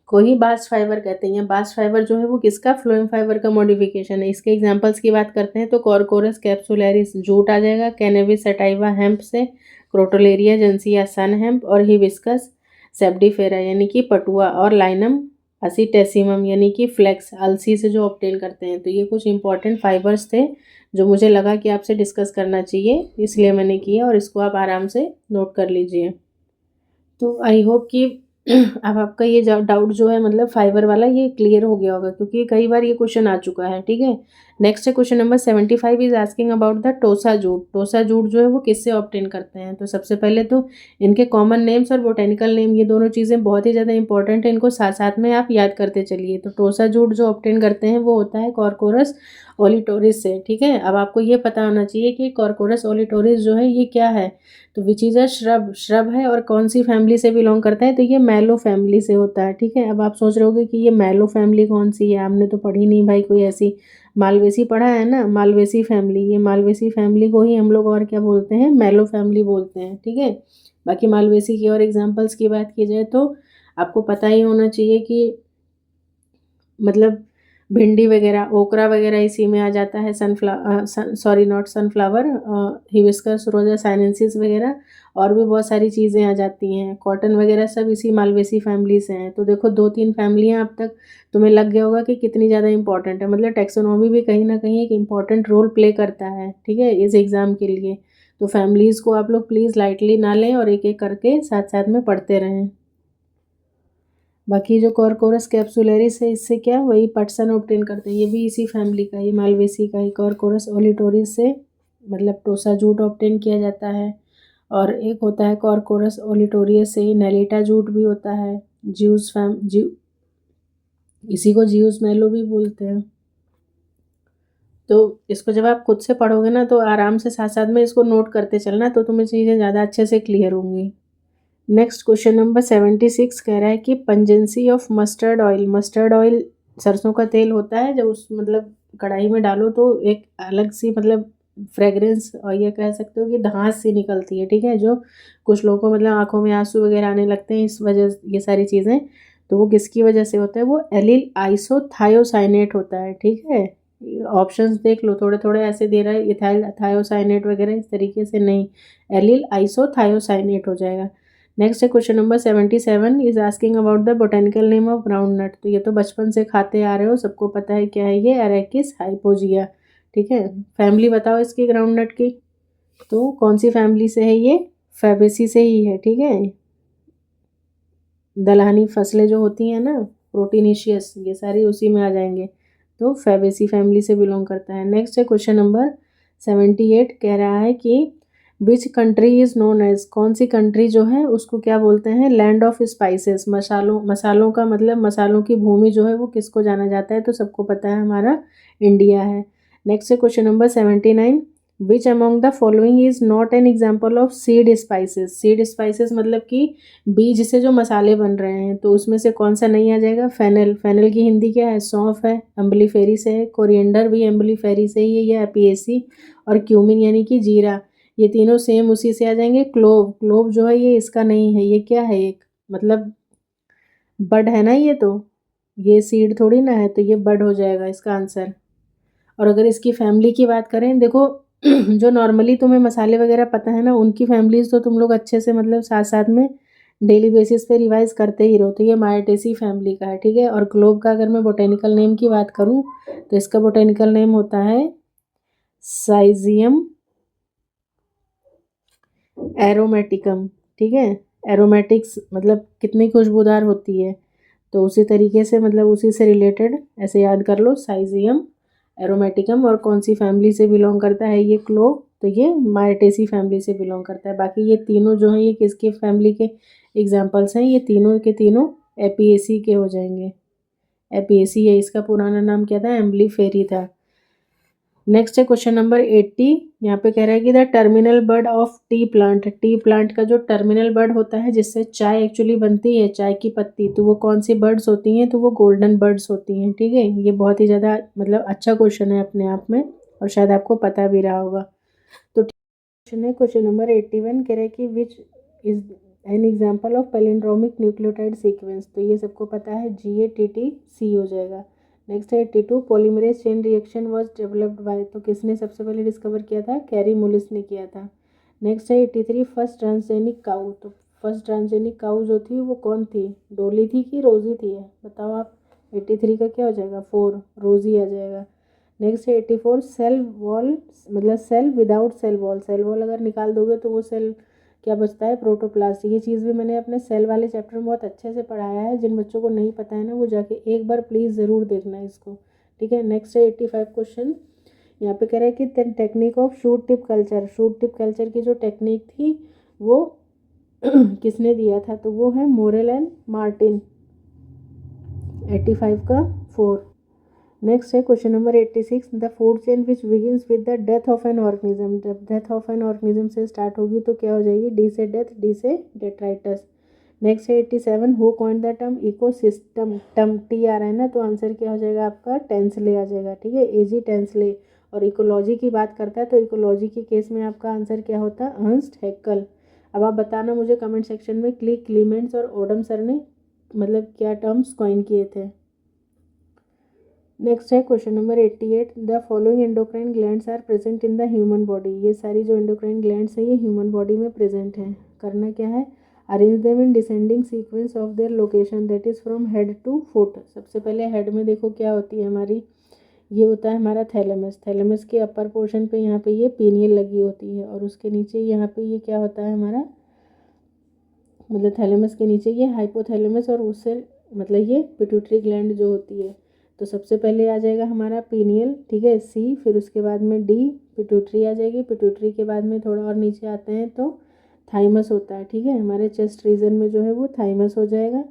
Speaker 1: को ही बास्ट फाइबर कहते हैं। बास्ट फाइबर जो है वो किसका, फ्लोएम फाइबर का मॉडिफिकेशन है। इसके एग्जांपल्स की बात करते हैं तो कॉर्कोरस कैप्सुलैरिस जूट आ जाएगा, कैनेबिस सटाइवा हेम्प से, क्रोटोलेरिया जेंसिया सन हेम्प, और हिबिस्कस सेप्डिफेरा यानी कि पटुआ, और लाइनम असीटेसिमम यानी कि फ्लेक्स अलसी से जो ऑब्टेन करते हैं। तो ये कुछ इंपॉर्टेंट फाइबर्स थे जो मुझे लगा कि आपसे डिस्कस करना चाहिए, इसलिए मैंने किया, और इसको आप आराम से नोट कर लीजिए। तो आई होप कि अब आपका ये डाउट जो है मतलब फाइबर वाला ये क्लियर हो गया होगा, क्योंकि कई बार ये क्वेश्चन आ चुका है, ठीक है। नेक्स्ट है question number 75 is asking about the tossa jute. Tossa jute जो है वो किससे ऑब्टेन करते हैं। तो सबसे पहले तो इनके कॉमन नेम्स और बोटेनिकल नेम, ये दोनों चीज़ें बहुत ही ज़्यादा इंपॉर्टेंट है, इनको साथ साथ में आप याद करते चलिए। तो टोसा जूट जो ऑब्टेन करते हैं वो होता है कॉर्कोरस ओलिटोरिस से, ठीक है। अब आपको ये पता होना चाहिए कि कॉर्कोरस ओलिटोरिस जो है ये क्या है। तो which is a shrub, shrub है, और कौन सी फैमिली से बिलोंग करता है, तो ये मैलो फैमिली से होता है, ठीक है। अब आप सोच रहे होगे कि ये मैलो फैमिली कौन सी है, आपने तो पढ़ी नहीं भाई कोई ऐसी, मालवेसी पढ़ा है ना, मालवेसी फैमिली। ये मालवेसी फैमिली को ही हम लोग और क्या बोलते हैं, मैलो फैमिली बोलते हैं, ठीक है। बाकी मालवेसी की और एग्जाम्पल्स की बात की जाए तो आपको पता ही होना चाहिए कि मतलब भिंडी वगैरह, ओकरा वगैरह इसी में आ जाता है। सॉरी नॉट सनफ्लावर, हिबिस्कस रोजा साइनेंसिस वगैरह, और भी बहुत सारी चीज़ें आ जाती हैं। कॉटन वगैरह सब इसी मालवेसी फैमिली से हैं। तो देखो 2-3 फैमिलियाँ अब तक तुम्हें लग गया होगा कि कितनी ज़्यादा इंपॉर्टेंट है, मतलब टेक्सोनॉमी भी कहीं ना कहीं एक इम्पॉर्टेंट रोल प्ले करता है, ठीक है, इस एग्ज़ाम के लिए। तो फैमिलीज़ को आप लोग प्लीज़ लाइटली ना लें और एक एक करके साथ साथ में पढ़ते रहें। बाकी जो कॉर्कोरस कैप्सुलरिस है, इससे क्या वही पटसन ऑब्टेन करते हैं, ये भी इसी फैमिली का, ये मालवेसी का ही। कॉर्कोरस ओलिटोरिस से मतलब टोसा जूट ऑब्टेन किया जाता है। और एक होता है कॉर्कोरस ओलिटोरियस से ही नेलेटा जूट भी होता है। इसी को जियूस मेलो भी बोलते हैं। तो इसको जब आप खुद से पढ़ोगे ना तो आराम से साथ साथ में इसको नोट करते चलना, तो तुम्हें चीज़ें ज़्यादा अच्छे से क्लियर होंगी। नेक्स्ट क्वेश्चन नंबर 76 कह रहा है कि pungency of mustard oil. Mustard oil सरसों का तेल होता है, जब उस मतलब कढ़ाई में डालो तो एक अलग सी मतलब फ्रेगरेंस, और ये कह सकते हो कि धांस सी निकलती है, ठीक है। जो कुछ लोगों को मतलब आंखों में आंसू वगैरह आने लगते हैं, इस वजह ये सारी चीज़ें, तो वो किसकी वजह से होता है, वो एलिल आइसोथायोसाइनेट होता है, ठीक है। ऑप्शंस देख लो, थोड़े थोड़े ऐसे दे रहा है इथाइल थायोसाइनेट वगैरह, इस तरीके से नहीं, एलिल आइसोथायोसाइनेट हो जाएगा। नेक्स्ट है question number 77 is asking about the botanical name of groundnut. तो ये तो बचपन से खाते आ रहे हो, सबको पता है क्या है ये, अरेकिस हाइपोजिया, ठीक है। फैमिली बताओ इसकी ग्राउंड नट की, तो कौन सी फैमिली से है ये, फैबेसी से ही है, ठीक है। दलहनी फसलें जो होती हैं ना, प्रोटीनिशियस, ये सारी उसी में आ जाएंगे। तो फैबेसी फैमिली से बिलोंग करता है। नेक्स्ट है क्वेश्चन नंबर 78, कह रहा है कि which country is known as, कौन सी कंट्री जो है उसको क्या बोलते हैं, लैंड ऑफ स्पाइसेस, मसालों का मतलब मसालों की भूमि जो है वो किसको जाना जाता है, तो सबको पता है हमारा इंडिया है। नेक्स्ट है question number 79, which among the following is not an example of seed spices. Seed spices मतलब कि बीज से जो मसाले बन रहे हैं, तो उसमें से कौन सा नहीं आ जाएगा, फेनल। फेनल की हिंदी क्या है, सौंफ है, अम्बलीफेरी से है, कोरिएंडर भी अम्बलीफेरी से ही है, ये एपिएसी, और क्यूमिन यानी कि जीरा, ये तीनों सेम उसी से आ जाएंगे। क्लोव, क्लोव जो है ये इसका नहीं है, ये क्या है, एक मतलब बड है ना, ये सीड थोड़ी ना है, तो ये बड हो जाएगा इसका आंसर। और अगर इसकी फैमिली की बात करें, देखो जो नॉर्मली तुम्हें मसाले वगैरह पता है ना, उनकी फैमिलीज तो तुम लोग अच्छे से मतलब साथ साथ में डेली बेसिस पे रिवाइज करते ही रहो। तो ये मायटेसी फैमिली का है, ठीक है। और क्लोव का अगर मैं बोटेनिकल नेम की बात करूं, तो इसका बोटेनिकल नेम होता है साइजियम एरोमेटिकम, ठीक है। एरोमेटिक्स मतलब कितनी खुशबूदार होती है, तो उसी तरीके से मतलब उसी से रिलेटेड ऐसे याद कर लो, साइजियम एरोमेटिकम। और कौन सी फैमिली से बिलोंग करता है ये क्लोव, तो ये मायटेसी फैमिली से बिलोंग करता है। बाकी ये तीनों जो हैं ये किसके फैमिली के एग्जाम्पल्स हैं, ये तीनों के तीनों एपिएसी के हो जाएंगे। एपिएसी है, इसका पुराना नाम क्या था, एम्बलीफेरी था। नेक्स्ट है क्वेश्चन नंबर 80, यहाँ पे कह रहा है कि the terminal bud of T plant, T plant का जो टर्मिनल बर्ड होता है जिससे चाय एक्चुअली बनती है, चाय की पत्ती, तो वो कौन सी बर्ड्स होती हैं, तो वो गोल्डन बर्ड्स होती हैं, ठीक है। ये बहुत ही ज़्यादा मतलब अच्छा क्वेश्चन है अपने आप में, और शायद आपको पता भी रहा होगा। तो क्वेश्चन है क्वेश्चन नंबर 81, कह रहा है कि which is an example of palindromic nucleotide sequence, तो ये सबको पता है, GATTC हो जाएगा। नेक्स्ट है 82, polymerase chain reaction was developed by, तो किसने सबसे पहले डिस्कवर किया था, कैरी मुलिस ने किया था। नेक्स्ट है 83, फर्स्ट ट्रांसजेनिक काऊ, तो फर्स्ट ट्रांसजेनिक काऊ जो थी वो कौन थी, डोली थी कि रोजी थी, है बताओ आप। 83 का क्या हो जाएगा, 4, रोजी आ जाएगा। नेक्स्ट है 84, सेल वॉल मतलब cell without cell wall, cell wall अगर निकाल दोगे तो वो सेल क्या बचता है, प्रोटोप्लास्ट। ये चीज़ भी मैंने अपने सेल वाले चैप्टर में बहुत अच्छे से पढ़ाया है, जिन बच्चों को नहीं पता है ना वो जाके एक बार प्लीज़ ज़रूर देखना है इसको, ठीक है। नेक्स्ट है 85 क्वेश्चन, यहाँ पे कह रहा है कि technique of shoot tip culture, shoot tip culture की जो टेक्निक थी वो किसने दिया था, तो वो है मोरेल एंड मार्टिन। 85 का 4। नेक्स्ट है question number 86, the food chain which begins with the death of an organism, जब डेथ ऑफ एन ऑर्गेनिज्म से स्टार्ट होगी तो क्या हो जाएगी, डी से डेथ, डी से डेट्राइटस। नेक्स्ट है 87, who coined the term ecosystem, term T आ रहा है ना, तो आंसर क्या हो जाएगा आपका, टेंसले आ जाएगा, ठीक है, AG टेंसले। और इकोलॉजी की बात करता है तो इकोलॉजी के केस में आपका आंसर क्या होता है, अर्नस्ट हैक्कल। अब आप बताना मुझे कमेंट सेक्शन में, क्लीमेंट्स और ओडम सर ने मतलब क्या टर्म्स कॉइन किए थे। नेक्स्ट है question number 88, the following endocrine glands are present in the human body, ये सारी जो एंडोक्राइन ग्लैंड्स है ये ह्यूमन बॉडी में प्रेजेंट हैं। करना क्या है, arrange them in descending sequence of their location, that is from head to foot. सबसे पहले हेड में देखो क्या होती है हमारी, ये होता है हमारा थैलेमस, थैलेमस के अपर पोर्शन पे यहाँ पे ये पीनियल लगी होती है, और उसके नीचे यहाँ पे ये क्या होता है हमारा, मतलब थैलेमस के नीचे ये हाइपोथैलेमस, और उससे मतलब ये पिट्यूटरी ग्लैंड जो होती है। तो सबसे पहले आ जाएगा हमारा पीनियल, ठीक है, C, फिर उसके बाद में D, पिट्यूटरी आ जाएगी। पिट्यूटरी के बाद में थोड़ा और नीचे आते हैं तो थाइमस होता है, ठीक है, हमारे चेस्ट रीजन में जो है वो थाइमस हो जाएगा।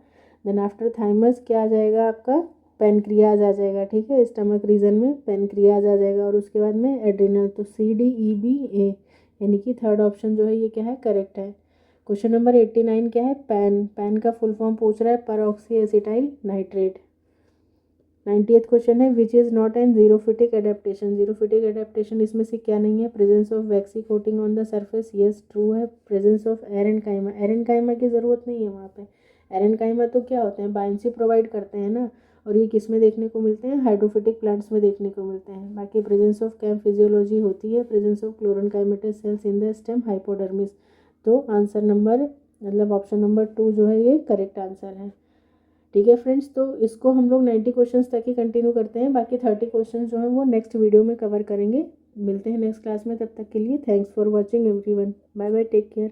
Speaker 1: देन आफ्टर थाइमस क्या आ जाएगा आपका, पेनक्रियाज आ जाएगा, ठीक है, स्टमक रीजन में पेनक्रियाज आ जाएगा, और उसके बाद में एड्रिनल। तो CDEBA यानी कि थर्ड ऑप्शन जो है ये क्या है, करेक्ट है। क्वेश्चन नंबर 89 क्या है, पैन, पैन का फुल फॉर्म पूछ रहा है, peroxy acetyl nitrate. 90th question है, which is not an xerophytic adaptation, xerophytic adaptation इसमें से क्या नहीं है, presence of waxy coating on the surface, yes true है। प्रेजेंस ऑफ एरेनकाइमा, एरेनकाइमा की ज़रूरत नहीं है वहाँ पे, एरेनकाइमा तो क्या होते हैं, बाइंसी प्रोवाइड करते हैं ना, और ये किस में देखने को मिलते हैं, हाइड्रोफिटिक प्लांट्स में देखने को मिलते हैं। बाकी प्रेजेंस ऑफ कैम फिजियोलॉजी होती है, presence of chlorenchymatous cells in the stem hypodermis. तो आंसर नंबर मतलब ऑप्शन नंबर 2 जो है ये करेक्ट आंसर है, ठीक है फ्रेंड्स। तो इसको हम लोग 90 क्वेश्चंस तक ही कंटिन्यू करते हैं, बाकी 30 क्वेश्चंस जो हैं वो नेक्स्ट वीडियो में कवर करेंगे। मिलते हैं नेक्स्ट क्लास में, तब तक के लिए thanks for watching everyone, bye bye, take care.